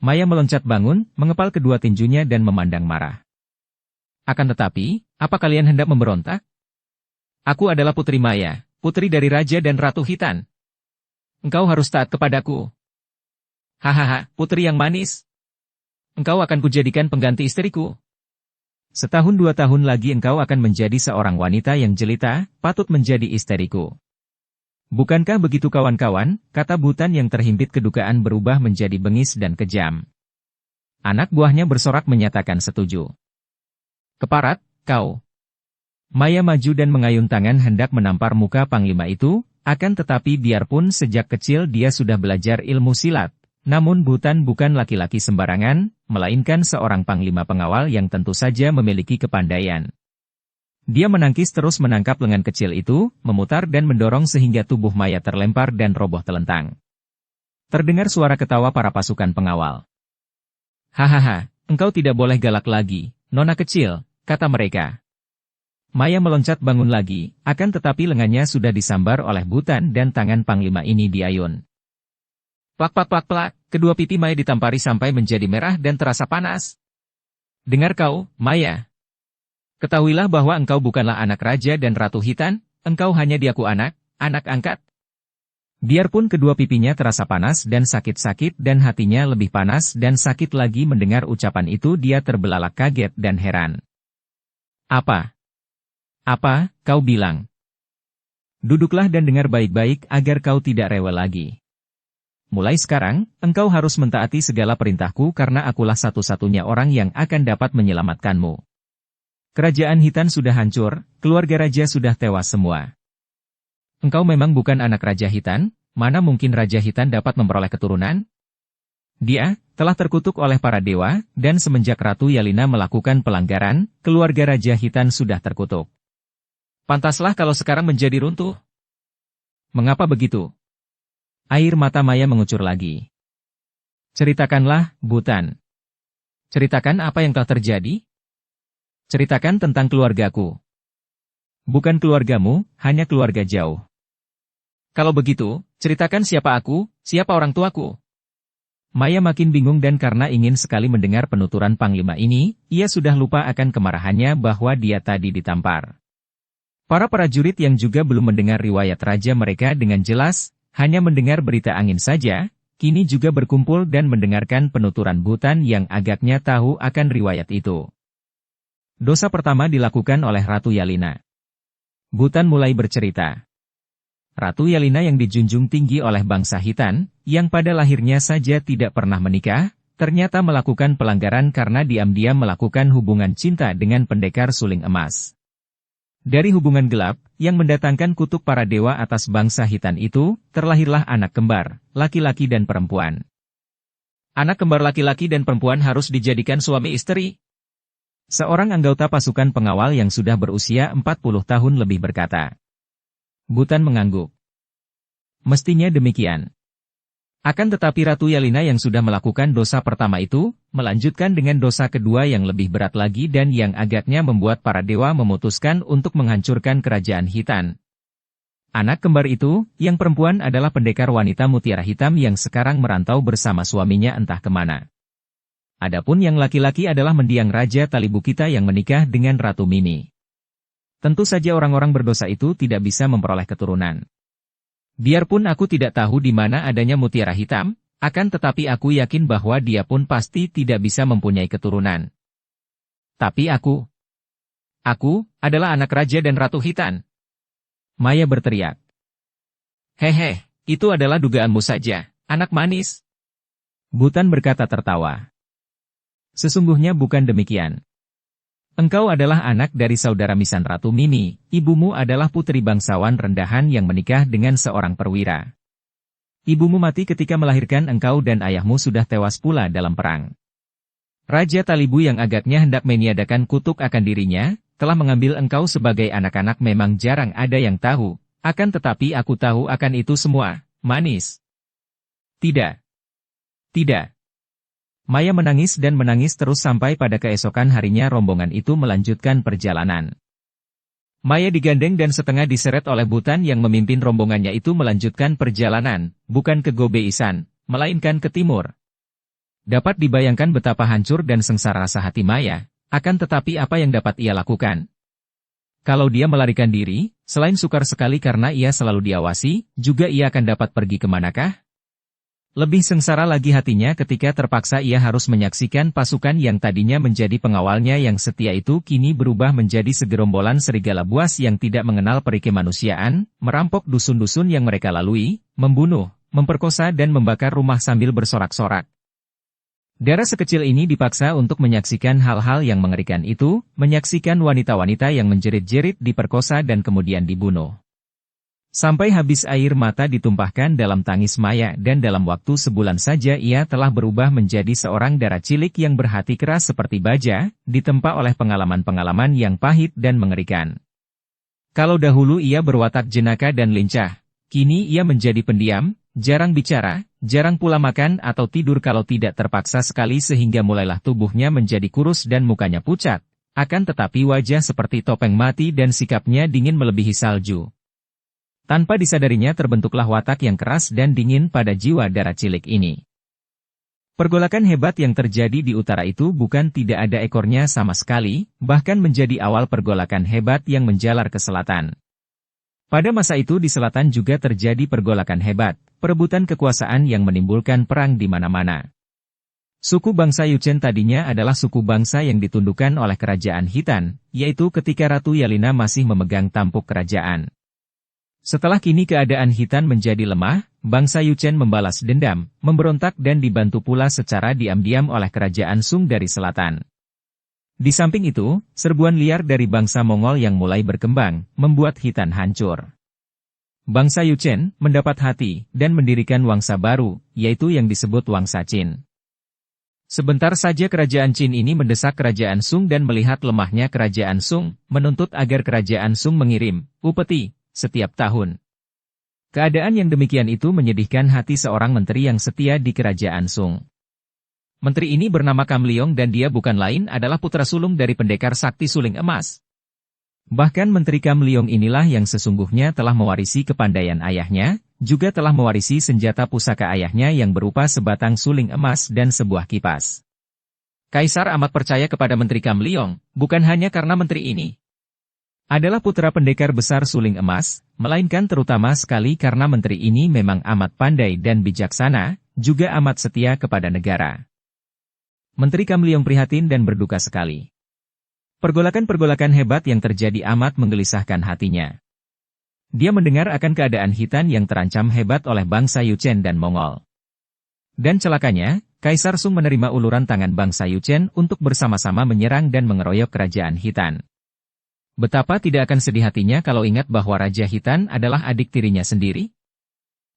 Maya meloncat bangun, mengepal kedua tinjunya dan memandang marah. Akan tetapi, apa kalian hendak memberontak? Aku adalah Putri Maya, putri dari Raja dan Ratu Hitan. Engkau harus taat kepadaku. Hahaha, putri yang manis. Engkau akan kujadikan pengganti istriku. Setahun 2 tahun lagi engkau akan menjadi seorang wanita yang jelita, patut menjadi istriku. Bukankah begitu kawan-kawan? Kata Butan yang terhimpit kedukaan berubah menjadi bengis dan kejam. Anak buahnya bersorak menyatakan setuju. Keparat, kau. Maya maju dan mengayun tangan hendak menampar muka panglima itu, akan tetapi biarpun sejak kecil dia sudah belajar ilmu silat. Namun Butan bukan laki-laki sembarangan, melainkan seorang panglima pengawal yang tentu saja memiliki kepandaian. Dia menangkis terus menangkap lengan kecil itu, memutar dan mendorong sehingga tubuh Maya terlempar dan roboh telentang. Terdengar suara ketawa para pasukan pengawal. Hahaha, engkau tidak boleh galak lagi, nona kecil, kata mereka. Maya meloncat bangun lagi, akan tetapi lengannya sudah disambar oleh Butan dan tangan panglima ini diayun. Plak plak plak plak, kedua pipi Maya ditampari sampai menjadi merah dan terasa panas. Dengar kau, Maya. Ketahuilah bahwa engkau bukanlah anak raja dan ratu hitan, engkau hanya diaku anak angkat. Biarpun kedua pipinya terasa panas dan sakit-sakit dan hatinya lebih panas dan sakit lagi mendengar ucapan itu dia terbelalak kaget dan heran. Apa? Apa, kau bilang? Duduklah dan dengar baik-baik agar kau tidak rewel lagi. Mulai sekarang, engkau harus mentaati segala perintahku karena akulah satu-satunya orang yang akan dapat menyelamatkanmu. Kerajaan Hitan sudah hancur, keluarga raja sudah tewas semua. Engkau memang bukan anak Raja Hitan, mana mungkin Raja Hitan dapat memperoleh keturunan? Dia telah terkutuk oleh para dewa, dan semenjak Ratu Yelena melakukan pelanggaran, keluarga Raja Hitan sudah terkutuk. Pantaslah kalau sekarang menjadi runtuh. Mengapa begitu? Air mata Maya mengucur lagi. Ceritakanlah, Butan. Ceritakan apa yang telah terjadi? Ceritakan tentang keluargaku. Bukan keluargamu, hanya keluarga jauh. Kalau begitu, ceritakan siapa aku, siapa orang tuaku. Maya makin bingung dan karena ingin sekali mendengar penuturan Panglima ini, ia sudah lupa akan kemarahannya bahwa dia tadi ditampar. Para prajurit yang juga belum mendengar riwayat raja mereka dengan jelas, hanya mendengar berita angin saja, kini juga berkumpul dan mendengarkan penuturan Butan yang agaknya tahu akan riwayat itu. Dosa pertama dilakukan oleh Ratu Yelena. Butan mulai bercerita. Ratu Yelena yang dijunjung tinggi oleh bangsa Hitan, yang pada lahirnya saja tidak pernah menikah, ternyata melakukan pelanggaran karena diam-diam melakukan hubungan cinta dengan pendekar suling emas. Dari hubungan gelap, yang mendatangkan kutuk para dewa atas bangsa Hitan itu, terlahirlah anak kembar, laki-laki dan perempuan. Anak kembar laki-laki dan perempuan harus dijadikan suami istri. Seorang anggota pasukan pengawal yang sudah berusia 40 tahun lebih berkata. Butan mengangguk. Mestinya demikian. Akan tetapi Ratu Yelena yang sudah melakukan dosa pertama itu, melanjutkan dengan dosa kedua yang lebih berat lagi dan yang agaknya membuat para dewa memutuskan untuk menghancurkan kerajaan Hitan. Anak kembar itu, yang perempuan adalah pendekar wanita mutiara hitam yang sekarang merantau bersama suaminya entah kemana. Adapun yang laki-laki adalah mendiang Raja Talibukita yang menikah dengan Ratu Mini. Tentu saja orang-orang berdosa itu tidak bisa memperoleh keturunan. Biarpun aku tidak tahu di mana adanya mutiara hitam, akan tetapi aku yakin bahwa dia pun pasti tidak bisa mempunyai keturunan. Tapi aku adalah anak Raja dan Ratu Hitan. Maya berteriak. Hehe, itu adalah dugaanmu saja, anak manis. Butan berkata tertawa. Sesungguhnya bukan demikian. Engkau adalah anak dari saudara misan Ratu Mini, ibumu adalah putri bangsawan rendahan yang menikah dengan seorang perwira. Ibumu mati ketika melahirkan engkau dan ayahmu sudah tewas pula dalam perang. Raja Talibu yang agaknya hendak meniadakan kutuk akan dirinya, telah mengambil engkau sebagai anak-anak memang jarang ada yang tahu, akan tetapi aku tahu akan itu semua, manis. Tidak. Tidak. Maya menangis dan menangis terus sampai pada keesokan harinya rombongan itu melanjutkan perjalanan. Maya digandeng dan setengah diseret oleh Butan yang memimpin rombongannya itu melanjutkan perjalanan, bukan ke Gobe Isan, melainkan ke timur. Dapat dibayangkan betapa hancur dan sengsara rasa hati Maya, akan tetapi apa yang dapat ia lakukan? Kalau dia melarikan diri, selain sukar sekali karena ia selalu diawasi, juga ia akan dapat pergi kemanakah? Lebih sengsara lagi hatinya ketika terpaksa ia harus menyaksikan pasukan yang tadinya menjadi pengawalnya yang setia itu kini berubah menjadi segerombolan serigala buas yang tidak mengenal peri kemanusiaan, merampok dusun-dusun yang mereka lalui, membunuh, memperkosa dan membakar rumah sambil bersorak-sorak. Darah sekecil ini dipaksa untuk menyaksikan hal-hal yang mengerikan itu, menyaksikan wanita-wanita yang menjerit-jerit diperkosa dan kemudian dibunuh. Sampai habis air mata ditumpahkan dalam tangis Maya dan dalam waktu sebulan saja ia telah berubah menjadi seorang darah cilik yang berhati keras seperti baja, ditempa oleh pengalaman-pengalaman yang pahit dan mengerikan. Kalau dahulu ia berwatak jenaka dan lincah, kini ia menjadi pendiam, jarang bicara, jarang pula makan atau tidur kalau tidak terpaksa sekali sehingga mulailah tubuhnya menjadi kurus dan mukanya pucat, akan tetapi wajah seperti topeng mati dan sikapnya dingin melebihi salju. Tanpa disadarinya terbentuklah watak yang keras dan dingin pada jiwa darah cilik ini. Pergolakan hebat yang terjadi di utara itu bukan tidak ada ekornya sama sekali, bahkan menjadi awal pergolakan hebat yang menjalar ke selatan. Pada masa itu di selatan juga terjadi pergolakan hebat, perebutan kekuasaan yang menimbulkan perang di mana-mana. Suku bangsa Yuchen tadinya adalah suku bangsa yang ditundukkan oleh kerajaan Hitan, yaitu ketika Ratu Yelena masih memegang tampuk kerajaan. Setelah kini keadaan Hitan menjadi lemah, bangsa Yuchen membalas dendam, memberontak dan dibantu pula secara diam-diam oleh kerajaan Sung dari selatan. Di samping itu, serbuan liar dari bangsa Mongol yang mulai berkembang, membuat Hitan hancur. bangsa Yuchen mendapat hati dan mendirikan wangsa baru, yaitu yang disebut wangsa Qin. Sebentar saja kerajaan Qin ini mendesak kerajaan Sung dan melihat lemahnya kerajaan Sung, menuntut agar kerajaan Sung mengirim upeti setiap tahun. Keadaan yang demikian itu menyedihkan hati seorang menteri yang setia di kerajaan Sung. Menteri ini bernama Kam Leong dan dia bukan lain adalah putra sulung dari pendekar sakti suling emas. Bahkan Menteri Kam Leong inilah yang sesungguhnya telah mewarisi kepandaian ayahnya, juga telah mewarisi senjata pusaka ayahnya yang berupa sebatang suling emas dan sebuah kipas. Kaisar amat percaya kepada Menteri Kam Leong, bukan hanya karena menteri ini adalah putra pendekar besar suling emas, melainkan terutama sekali karena menteri ini memang amat pandai dan bijaksana, juga amat setia kepada negara. Menteri Kam Leong prihatin dan berduka sekali. Pergolakan-pergolakan hebat yang terjadi amat menggelisahkan hatinya. Dia mendengar akan keadaan Khitan yang terancam hebat oleh bangsa Yuchen dan Mongol. Dan celakanya, Kaisar Sung menerima uluran tangan bangsa Yuchen untuk bersama-sama menyerang dan mengeroyok kerajaan Khitan. Betapa tidak akan sedih hatinya kalau ingat bahwa Raja Khitan adalah adik tirinya sendiri?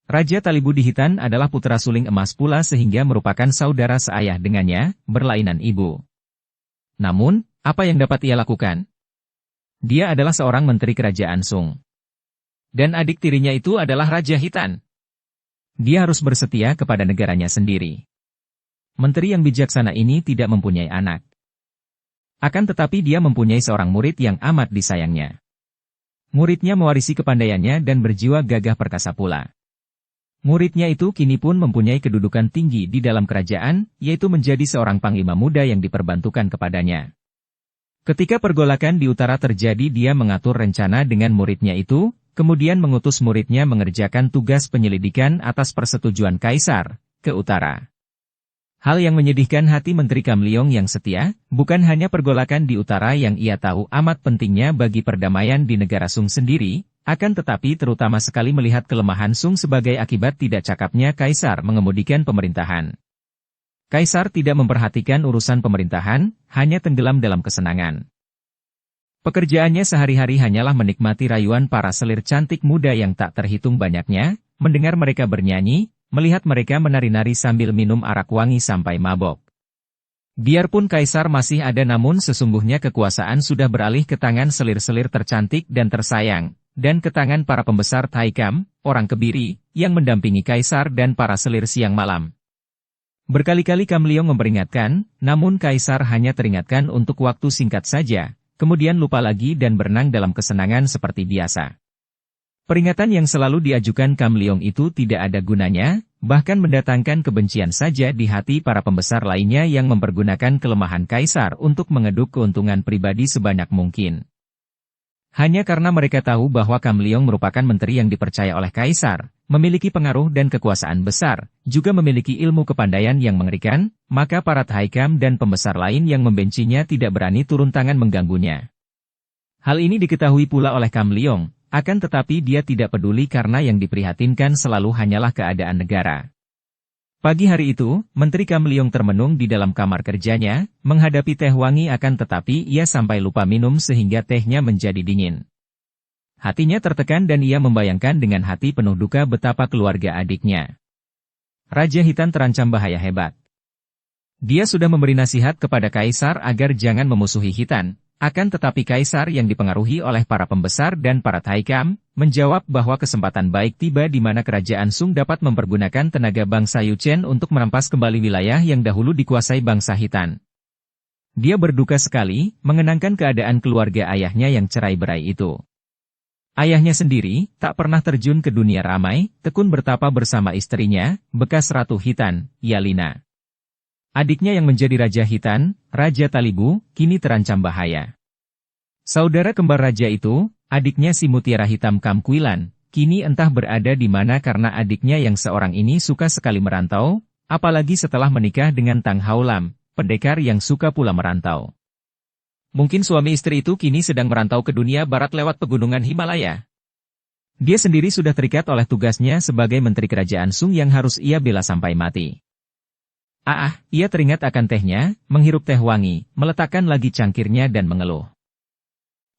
Raja Talibu di Khitan adalah putra suling emas pula sehingga merupakan saudara seayah dengannya, berlainan ibu. Namun, apa yang dapat ia lakukan? Dia adalah seorang menteri kerajaan Sung. Dan adik tirinya itu adalah Raja Khitan. Dia harus bersetia kepada negaranya sendiri. Menteri yang bijaksana ini tidak mempunyai anak. Akan tetapi dia mempunyai seorang murid yang amat disayangnya. Muridnya mewarisi kepandaiannya dan berjiwa gagah perkasa pula. Muridnya itu kini pun mempunyai kedudukan tinggi di dalam kerajaan, yaitu menjadi seorang panglima muda yang diperbantukan kepadanya. Ketika pergolakan di utara terjadi, dia mengatur rencana dengan muridnya itu, kemudian mengutus muridnya mengerjakan tugas penyelidikan atas persetujuan Kaisar, ke utara. Hal yang menyedihkan hati Menteri Kam Leong yang setia, bukan hanya pergolakan di utara yang ia tahu amat pentingnya bagi perdamaian di negara Sung sendiri, akan tetapi terutama sekali melihat kelemahan Sung sebagai akibat tidak cakapnya Kaisar mengemudikan pemerintahan. Kaisar tidak memperhatikan urusan pemerintahan, hanya tenggelam dalam kesenangan. Pekerjaannya sehari-hari hanyalah menikmati rayuan para selir cantik muda yang tak terhitung banyaknya, mendengar mereka bernyanyi, melihat mereka menari-nari sambil minum arak wangi sampai mabok. Biarpun Kaisar masih ada namun sesungguhnya kekuasaan sudah beralih ke tangan selir-selir tercantik dan tersayang, dan ke tangan para pembesar Taikam, orang Kebiri, yang mendampingi Kaisar dan para selir siang malam. Berkali-kali Kam Leong memperingatkan, namun Kaisar hanya teringatkan untuk waktu singkat saja, kemudian lupa lagi dan berenang dalam kesenangan seperti biasa. Peringatan yang selalu diajukan Kam Leong itu tidak ada gunanya, bahkan mendatangkan kebencian saja di hati para pembesar lainnya yang mempergunakan kelemahan Kaisar untuk mengeduk keuntungan pribadi sebanyak mungkin. Hanya karena mereka tahu bahwa Kam Leong merupakan menteri yang dipercaya oleh Kaisar, memiliki pengaruh dan kekuasaan besar, juga memiliki ilmu kepandaian yang mengerikan, maka para Taikam dan pembesar lain yang membencinya tidak berani turun tangan mengganggunya. Hal ini diketahui pula oleh Kam Leong, akan tetapi dia tidak peduli karena yang diprihatinkan selalu hanyalah keadaan negara. Pagi hari itu, Menteri Kam Leong termenung di dalam kamar kerjanya, menghadapi teh wangi akan tetapi ia sampai lupa minum sehingga tehnya menjadi dingin. Hatinya tertekan dan ia membayangkan dengan hati penuh duka betapa keluarga adiknya. Raja Khitan terancam bahaya hebat. Dia sudah memberi nasihat kepada Kaisar agar jangan memusuhi Khitan, akan tetapi Kaisar yang dipengaruhi oleh para pembesar dan para Taikam, menjawab bahwa kesempatan baik tiba di mana kerajaan Sung dapat mempergunakan tenaga bangsa Yuchen untuk merampas kembali wilayah yang dahulu dikuasai bangsa Khitan. Dia berduka sekali, mengenangkan keadaan keluarga ayahnya yang cerai-berai itu. Ayahnya sendiri, tak pernah terjun ke dunia ramai, tekun bertapa bersama istrinya, bekas Ratu Khitan, Yalina. Adiknya yang menjadi Raja Khitan, Raja Talibu, kini terancam bahaya. Saudara kembar raja itu, adiknya si Mutiara Hitam Kam Kuilan, kini entah berada di mana karena adiknya yang seorang ini suka sekali merantau, apalagi setelah menikah dengan Tang Haulam, pendekar yang suka pula merantau. Mungkin suami istri itu kini sedang merantau ke dunia barat lewat pegunungan Himalaya. Dia sendiri sudah terikat oleh tugasnya sebagai menteri kerajaan Sung yang harus ia bela sampai mati. Ia teringat akan tehnya, menghirup teh wangi, meletakkan lagi cangkirnya dan mengeluh.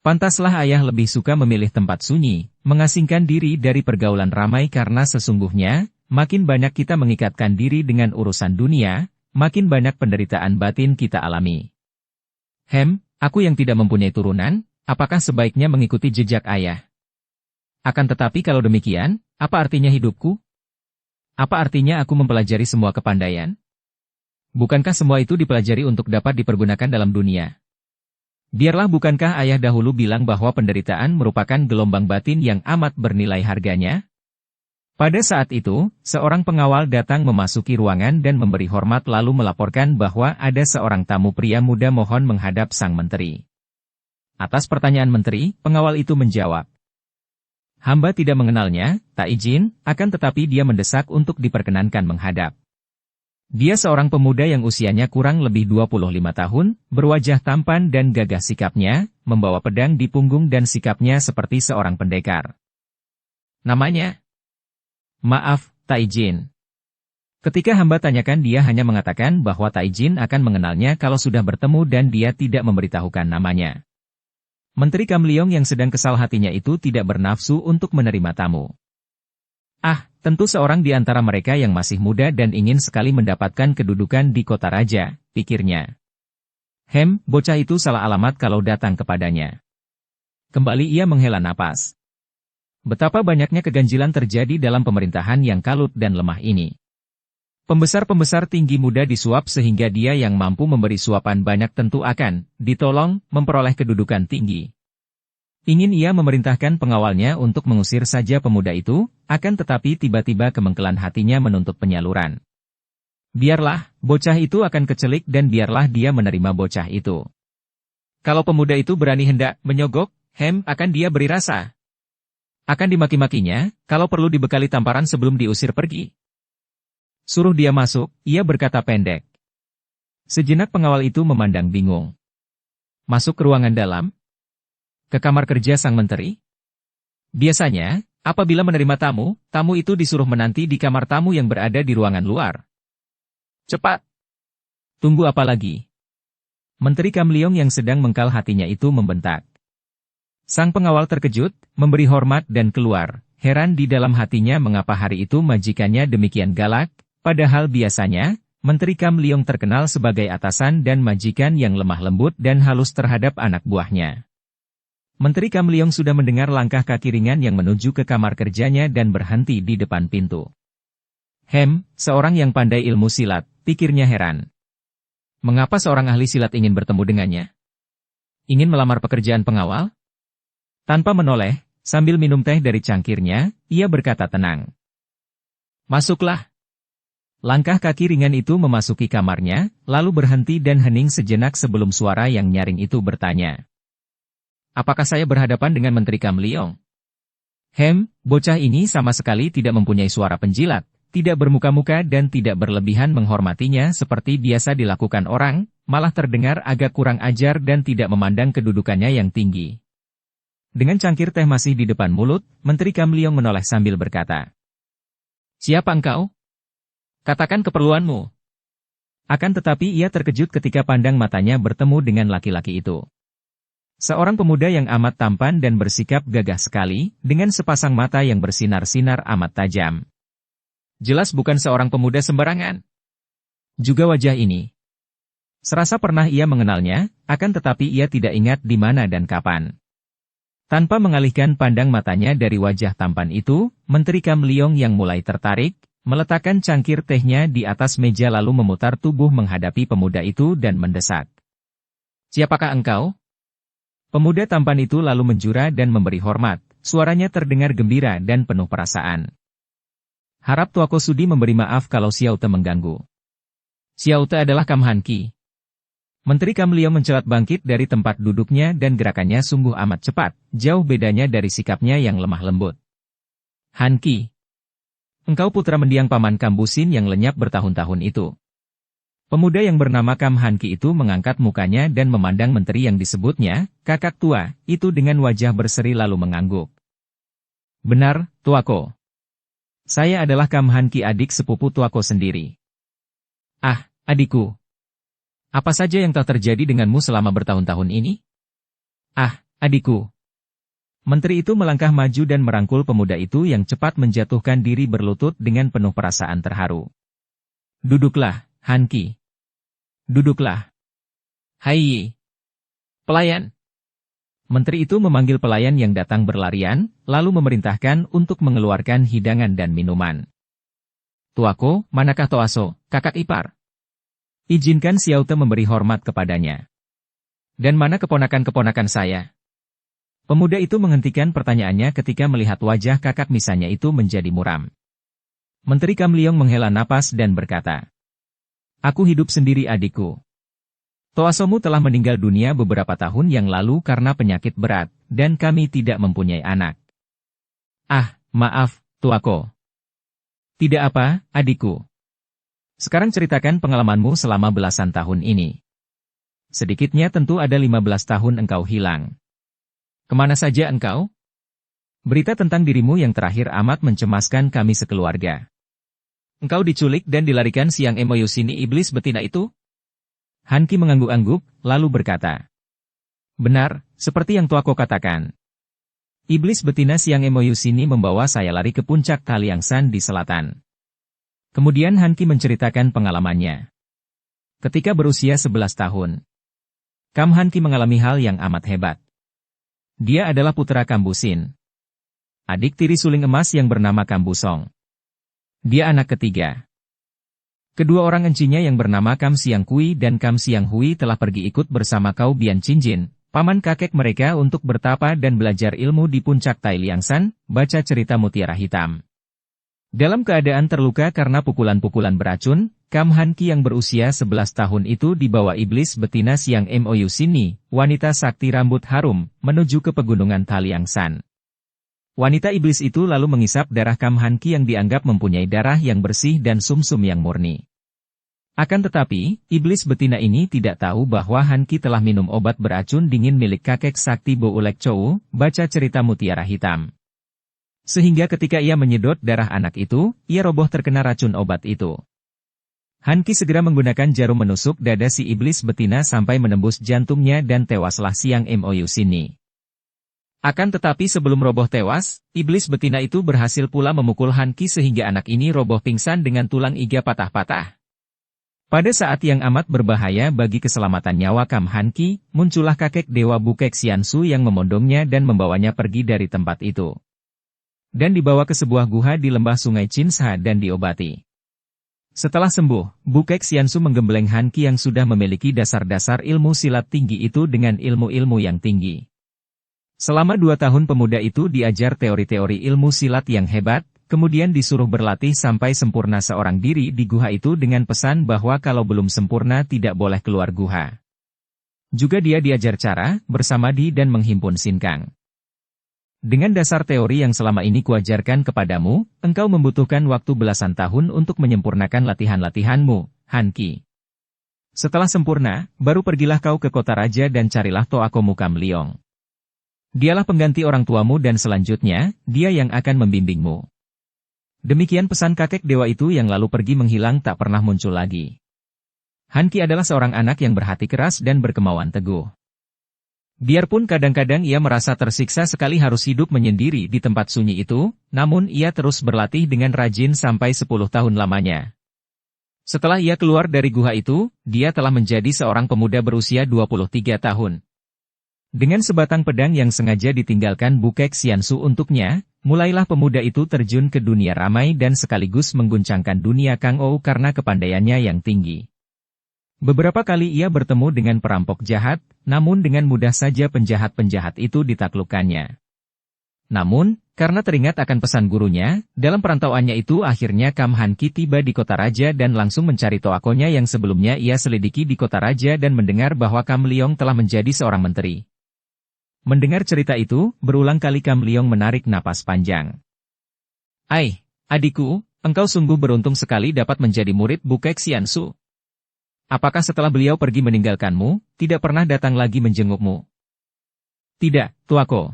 Pantaslah ayah lebih suka memilih tempat sunyi, mengasingkan diri dari pergaulan ramai karena sesungguhnya, makin banyak kita mengikatkan diri dengan urusan dunia, makin banyak penderitaan batin kita alami. Aku yang tidak mempunyai turunan, apakah sebaiknya mengikuti jejak ayah? Akan tetapi kalau demikian, apa artinya hidupku? Apa artinya aku mempelajari semua kepandaian? Bukankah semua itu dipelajari untuk dapat dipergunakan dalam dunia? Biarlah bukankah ayah dahulu bilang bahwa penderitaan merupakan gelombang batin yang amat bernilai harganya? Pada saat itu, seorang pengawal datang memasuki ruangan dan memberi hormat lalu melaporkan bahwa ada seorang tamu pria muda mohon menghadap sang menteri. Atas pertanyaan menteri, pengawal itu menjawab, "Hamba tidak mengenalnya, tak izin, akan tetapi dia mendesak untuk diperkenankan menghadap." Dia seorang pemuda yang usianya kurang lebih 25 tahun, berwajah tampan dan gagah sikapnya, membawa pedang di punggung dan sikapnya seperti seorang pendekar. Namanya? Maaf, tak izin. Ketika hamba tanyakan dia hanya mengatakan bahwa tak izin akan mengenalnya kalau sudah bertemu dan dia tidak memberitahukan namanya. Menteri Kamliong yang sedang kesal hatinya itu tidak bernafsu untuk menerima tamu. Tentu seorang di antara mereka yang masih muda dan ingin sekali mendapatkan kedudukan di kota raja, pikirnya. Bocah itu salah alamat kalau datang kepadanya. Kembali ia menghela napas. Betapa banyaknya keganjilan terjadi dalam pemerintahan yang kalut dan lemah ini. Pembesar-pembesar tinggi muda disuap sehingga dia yang mampu memberi suapan banyak tentu akan ditolong memperoleh kedudukan tinggi. Ingin ia memerintahkan pengawalnya untuk mengusir saja pemuda itu, akan tetapi tiba-tiba kemengkelan hatinya menuntut penyaluran. Biarlah, bocah itu akan kecelik dan biarlah dia menerima bocah itu. Kalau pemuda itu berani hendak menyogok, akan dia beri rasa. Akan dimaki-makinya, kalau perlu dibekali tamparan sebelum diusir pergi. Suruh dia masuk, ia berkata pendek. Sejenak pengawal itu memandang bingung. Masuk ke ruangan dalam? Ke kamar kerja sang menteri? Biasanya, apabila menerima tamu, tamu itu disuruh menanti di kamar tamu yang berada di ruangan luar. Cepat! Tunggu apa lagi? Menteri Kamliong yang sedang mengkal hatinya itu membentak. Sang pengawal terkejut, memberi hormat dan keluar, heran di dalam hatinya mengapa hari itu majikannya demikian galak, padahal biasanya, Menteri Kamliong terkenal sebagai atasan dan majikan yang lemah lembut dan halus terhadap anak buahnya. Menteri Kamliong sudah mendengar langkah kaki ringan yang menuju ke kamar kerjanya dan berhenti di depan pintu. Seorang yang pandai ilmu silat, pikirnya heran. Mengapa seorang ahli silat ingin bertemu dengannya? Ingin melamar pekerjaan pengawal? Tanpa menoleh, sambil minum teh dari cangkirnya, ia berkata tenang. Masuklah. Langkah kaki ringan itu memasuki kamarnya, lalu berhenti dan hening sejenak sebelum suara yang nyaring itu bertanya. Apakah saya berhadapan dengan Menteri Kamliong? Bocah ini sama sekali tidak mempunyai suara penjilat, tidak bermuka-muka dan tidak berlebihan menghormatinya seperti biasa dilakukan orang, malah terdengar agak kurang ajar dan tidak memandang kedudukannya yang tinggi. Dengan cangkir teh masih di depan mulut, Menteri Kamliong menoleh sambil berkata, "Siapa engkau? Katakan keperluanmu." Akan tetapi ia terkejut ketika pandang matanya bertemu dengan laki-laki itu. Seorang pemuda yang amat tampan dan bersikap gagah sekali, dengan sepasang mata yang bersinar-sinar amat tajam. Jelas bukan seorang pemuda sembarangan. Juga wajah ini. Serasa pernah ia mengenalnya, akan tetapi ia tidak ingat di mana dan kapan. Tanpa mengalihkan pandang matanya dari wajah tampan itu, Menteri Kamliong yang mulai tertarik, meletakkan cangkir tehnya di atas meja lalu memutar tubuh menghadapi pemuda itu dan mendesak. Siapakah engkau? Pemuda tampan itu lalu menjura dan memberi hormat, suaranya terdengar gembira dan penuh perasaan. Harap Tuako sudi memberi maaf kalau Xiaote mengganggu. Xiaote adalah Kam Han Ki. Menteri Kamliong mencelat bangkit dari tempat duduknya dan gerakannya sungguh amat cepat, jauh bedanya dari sikapnya yang lemah lembut. Han Ki. Engkau putra mendiang paman Kambusin yang lenyap bertahun-tahun itu. Pemuda yang bernama Kam Han Ki itu mengangkat mukanya dan memandang menteri yang disebutnya, kakak tua, itu dengan wajah berseri lalu mengangguk. Benar, Tuako. Saya adalah Kam Han Ki adik sepupu Tuako sendiri. Adikku. Apa saja yang telah terjadi denganmu selama bertahun-tahun ini? Adikku. Menteri itu melangkah maju dan merangkul pemuda itu yang cepat menjatuhkan diri berlutut dengan penuh perasaan terharu. Duduklah, Hanki. Duduklah. Hai. Pelayan. Menteri itu memanggil pelayan yang datang berlarian, lalu memerintahkan untuk mengeluarkan hidangan dan minuman. Tuako, manakah Toaso, kakak ipar? Izinkan Xiaote memberi hormat kepadanya. Dan mana keponakan-keponakan saya? Pemuda itu menghentikan pertanyaannya ketika melihat wajah kakak misannya itu menjadi muram. Menteri Kamliong menghela napas dan berkata, "Aku hidup sendiri adikku. Toasomu telah meninggal dunia beberapa tahun yang lalu karena penyakit berat, dan kami tidak mempunyai anak." "Ah, maaf, Tuako." "Tidak apa, adikku. Sekarang ceritakan pengalamanmu selama belasan tahun ini. Sedikitnya tentu ada 15 tahun engkau hilang. Kemana saja engkau? Berita tentang dirimu yang terakhir amat mencemaskan kami sekeluarga. Engkau diculik dan dilarikan siang Emoyusini iblis betina itu?" Hanki mengangguk-angguk, lalu berkata, "Benar, seperti yang Tuako katakan. Iblis betina siang Emoyusini membawa saya lari ke puncak Taliangsan di selatan." Kemudian Hanki menceritakan pengalamannya. Ketika berusia 11 tahun, Kam Hanki mengalami hal yang amat hebat. Dia adalah putra Kambusin, adik tiri suling emas yang bernama Kambusong. Dia anak ketiga. Kedua orang encinya yang bernama Kam Siang Kui dan Kam Siang Hui telah pergi ikut bersama Kau Bian Cinjin, paman kakek mereka untuk bertapa dan belajar ilmu di puncak Tailiangsan, baca cerita Mutiara Hitam. Dalam keadaan terluka karena pukulan-pukulan beracun, Kam Hanki yang berusia 11 tahun itu dibawa iblis betina siang Emoyusini, wanita sakti rambut harum, menuju ke pegunungan Taliangsan. Wanita iblis itu lalu mengisap darah Kam Hanki yang dianggap mempunyai darah yang bersih dan sumsum yang murni. Akan tetapi, iblis betina ini tidak tahu bahwa Hanki telah minum obat beracun dingin milik kakek sakti Bo Ulek Chou, baca cerita Mutiara Hitam. Sehingga ketika ia menyedot darah anak itu, ia roboh terkena racun obat itu. Hanki segera menggunakan jarum menusuk dada si iblis betina sampai menembus jantungnya dan tewaslah siang Emoyusini. Akan tetapi sebelum roboh tewas, iblis betina itu berhasil pula memukul Hanki sehingga anak ini roboh pingsan dengan tulang iga patah-patah. Pada saat yang amat berbahaya bagi keselamatan nyawa Kam Hanki, muncullah kakek dewa Bukek Xiansu yang memondongnya dan membawanya pergi dari tempat itu. Dan dibawa ke sebuah guha di lembah sungai Chinsha dan diobati. Setelah sembuh, Bukek Xiansu menggembleng Hanki yang sudah memiliki dasar-dasar ilmu silat tinggi itu dengan ilmu-ilmu yang tinggi. Selama 2 tahun pemuda itu diajar teori-teori ilmu silat yang hebat, kemudian disuruh berlatih sampai sempurna seorang diri di guha itu dengan pesan bahwa kalau belum sempurna tidak boleh keluar guha. Juga dia diajar cara, bersamadi dan menghimpun sinkang. Dengan dasar teori yang selama ini kuajarkan kepadamu, engkau membutuhkan waktu belasan tahun untuk menyempurnakan latihan-latihanmu, Hanki. Setelah sempurna, baru pergilah kau ke kota raja dan carilah Toakomu Kamliong. Dialah pengganti orang tuamu dan selanjutnya, dia yang akan membimbingmu. Demikian pesan kakek dewa itu yang lalu pergi menghilang tak pernah muncul lagi. Hanki adalah seorang anak yang berhati keras dan berkemauan teguh. Biarpun kadang-kadang ia merasa tersiksa sekali harus hidup menyendiri di tempat sunyi itu, namun ia terus berlatih dengan rajin sampai 10 tahun lamanya. Setelah ia keluar dari guha itu, dia telah menjadi seorang pemuda berusia 23 tahun. Dengan sebatang pedang yang sengaja ditinggalkan Bukek Xiansu untuknya, mulailah pemuda itu terjun ke dunia ramai dan sekaligus mengguncangkan dunia Kangou karena kepandaiannya yang tinggi. Beberapa kali ia bertemu dengan perampok jahat, namun dengan mudah saja penjahat-penjahat itu ditaklukkannya. Namun, karena teringat akan pesan gurunya, dalam perantauannya itu akhirnya Kam Hanki tiba di kota raja dan langsung mencari Toakonya yang sebelumnya ia selidiki di kota raja dan mendengar bahwa Kam Liong telah menjadi seorang menteri. Mendengar cerita itu, berulang kali Kam Liong menarik napas panjang. "Ai, adikku, engkau sungguh beruntung sekali dapat menjadi murid Bukek Xiansu. Apakah setelah beliau pergi meninggalkanmu, tidak pernah datang lagi menjengukmu?" "Tidak, Tuako.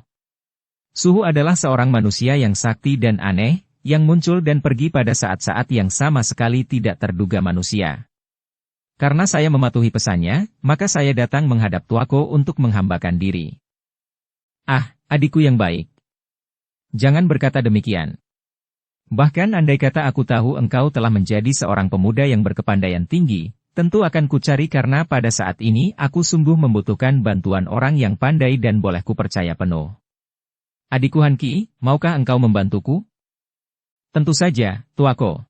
Suhu adalah seorang manusia yang sakti dan aneh, yang muncul dan pergi pada saat-saat yang sama sekali tidak terduga manusia. Karena saya mematuhi pesannya, maka saya datang menghadap Tuako untuk menghambakan diri." Ah, adikku yang baik. Jangan berkata demikian. Bahkan andai kata aku tahu engkau telah menjadi seorang pemuda yang berkepandaian tinggi, tentu akan kucari karena pada saat ini aku sungguh membutuhkan bantuan orang yang pandai dan boleh kupercaya penuh. Adikku Hanki, maukah engkau membantuku? Tentu saja, tuaku.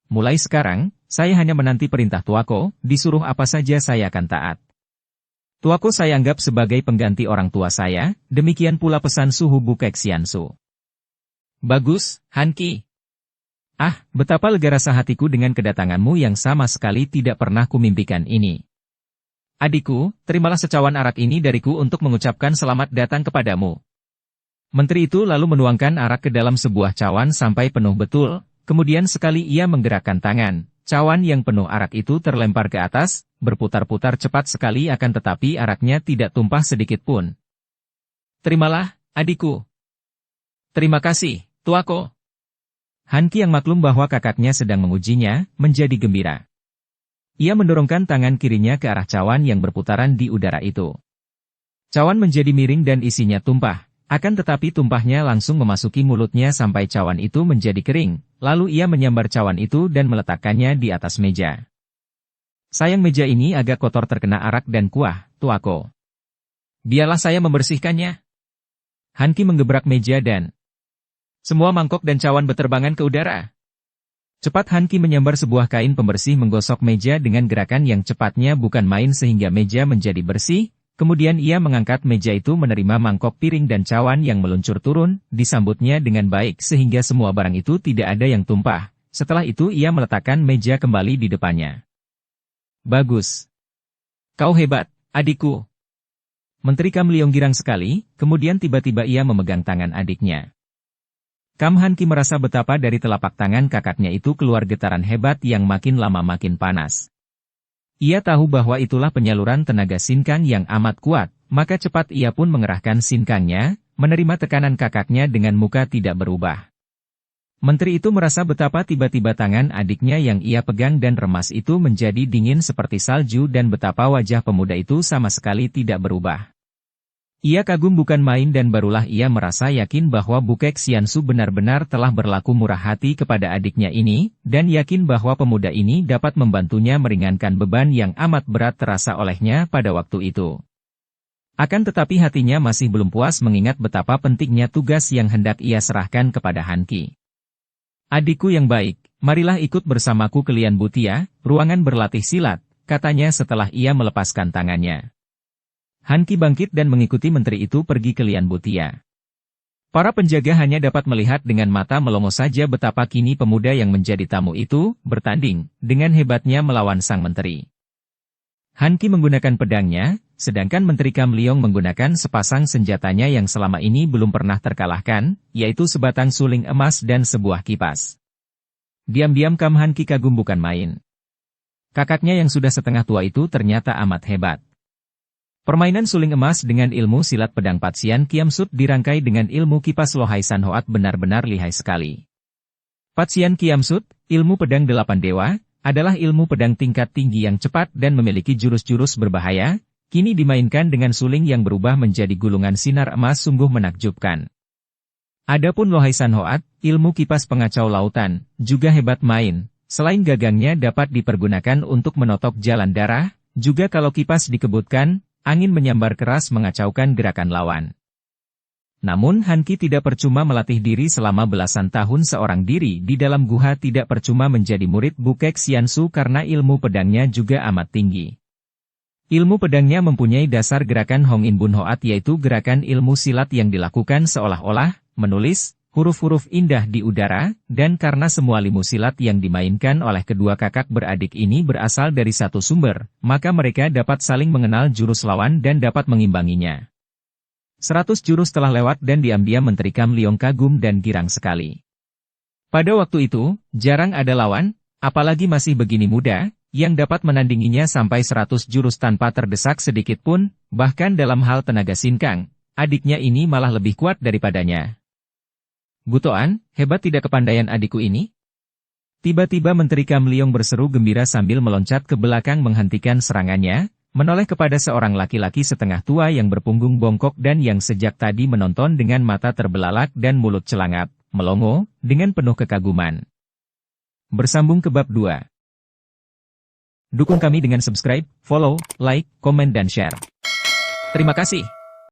Mulai sekarang, saya hanya menanti perintah tuaku, disuruh apa saja saya akan taat. Tuaku saya anggap sebagai pengganti orang tua saya, demikian pula pesan suhu Bukek Xiansu. Bagus, Hanki. Ah, betapa lega rasa hatiku dengan kedatanganmu yang sama sekali tidak pernah kumimpikan ini. Adikku, terimalah secawan arak ini dariku untuk mengucapkan selamat datang kepadamu. Menteri itu lalu menuangkan arak ke dalam sebuah cawan sampai penuh betul, kemudian sekali ia menggerakkan tangan, cawan yang penuh arak itu terlempar ke atas, berputar-putar cepat sekali akan tetapi araknya tidak tumpah sedikit pun. Terimalah, adikku. Terima kasih, tuaku. Hanki yang maklum bahwa kakaknya sedang mengujinya, menjadi gembira. Ia mendorongkan tangan kirinya ke arah cawan yang berputaran di udara itu. Cawan menjadi miring dan isinya tumpah, akan tetapi tumpahnya langsung memasuki mulutnya sampai cawan itu menjadi kering, lalu ia menyambar cawan itu dan meletakkannya di atas meja. Sayang meja ini agak kotor terkena arak dan kuah, tuaku. Biarlah saya membersihkannya. Hanki menggebrak meja dan semua mangkok dan cawan beterbangan ke udara. Cepat Hanki menyambar sebuah kain pembersih menggosok meja dengan gerakan yang cepatnya bukan main sehingga meja menjadi bersih, kemudian ia mengangkat meja itu menerima mangkok piring dan cawan yang meluncur turun, disambutnya dengan baik sehingga semua barang itu tidak ada yang tumpah. Setelah itu ia meletakkan meja kembali di depannya. Bagus. Kau hebat, adikku. Menteri Kam Liong girang sekali, kemudian tiba-tiba ia memegang tangan adiknya. Kam Hanki merasa betapa dari telapak tangan kakaknya itu keluar getaran hebat yang makin lama makin panas. Ia tahu bahwa itulah penyaluran tenaga sinkang yang amat kuat, maka cepat ia pun mengerahkan sinkangnya, menerima tekanan kakaknya dengan muka tidak berubah. Menteri itu merasa betapa tiba-tiba tangan adiknya yang ia pegang dan remas itu menjadi dingin seperti salju dan betapa wajah pemuda itu sama sekali tidak berubah. Ia kagum bukan main dan barulah ia merasa yakin bahwa Bukek Xiansu benar-benar telah berlaku murah hati kepada adiknya ini, dan yakin bahwa pemuda ini dapat membantunya meringankan beban yang amat berat terasa olehnya pada waktu itu. Akan tetapi hatinya masih belum puas mengingat betapa pentingnya tugas yang hendak ia serahkan kepada Hanki. Adikku yang baik, marilah ikut bersamaku ke Lian Butia, ruangan berlatih silat, katanya setelah ia melepaskan tangannya. Hanki bangkit dan mengikuti menteri itu pergi ke Lian Butia. Para penjaga hanya dapat melihat dengan mata melongo saja betapa kini pemuda yang menjadi tamu itu bertanding dengan hebatnya melawan sang menteri. Hanki menggunakan pedangnya, sedangkan Menteri Kam Liong menggunakan sepasang senjatanya yang selama ini belum pernah terkalahkan, yaitu sebatang suling emas dan sebuah kipas. Diam-diam Kam Hanki kagum bukan main. Kakaknya yang sudah setengah tua itu ternyata amat hebat. Permainan suling emas dengan ilmu silat pedang Patsian Kiamsut dirangkai dengan ilmu kipas Lohai San Hoat benar-benar lihai sekali. Patsian Kiamsut, ilmu pedang 8 dewa, adalah ilmu pedang tingkat tinggi yang cepat dan memiliki jurus-jurus berbahaya, kini dimainkan dengan suling yang berubah menjadi gulungan sinar emas sungguh menakjubkan. Adapun Lohai San Hoat, ilmu kipas pengacau lautan, juga hebat main, selain gagangnya dapat dipergunakan untuk menotok jalan darah, juga kalau kipas dikebutkan, angin menyambar keras mengacaukan gerakan lawan. Namun Hanki tidak percuma melatih diri selama belasan tahun seorang diri di dalam guha tidak percuma menjadi murid Bukek Xiansu karena ilmu pedangnya juga amat tinggi. Ilmu pedangnya mempunyai dasar gerakan Hong In Bun Hoat yaitu gerakan ilmu silat yang dilakukan seolah-olah menulis huruf-huruf indah di udara, dan karena semua ilmu silat yang dimainkan oleh kedua kakak beradik ini berasal dari satu sumber, maka mereka dapat saling mengenal jurus lawan dan dapat mengimbanginya. 100 jurus telah lewat dan diam-diam Menteri Kam Liong kagum dan girang sekali. Pada waktu itu, jarang ada lawan, apalagi masih begini muda, yang dapat menandinginya sampai 100 jurus tanpa terdesak sedikit pun, bahkan dalam hal tenaga sinkang, adiknya ini malah lebih kuat daripadanya. Butoan, hebat tidak kepandaian adikku ini? Tiba-tiba Menteri Kam Liong berseru gembira sambil meloncat ke belakang menghentikan serangannya, Menoleh kepada seorang laki-laki setengah tua yang berpunggung bongkok dan yang sejak tadi menonton dengan mata terbelalak dan mulut celangap, melongo, dengan penuh kekaguman. Bersambung ke bab 2. Dukung kami dengan subscribe, follow, like, komen dan share. Terima kasih.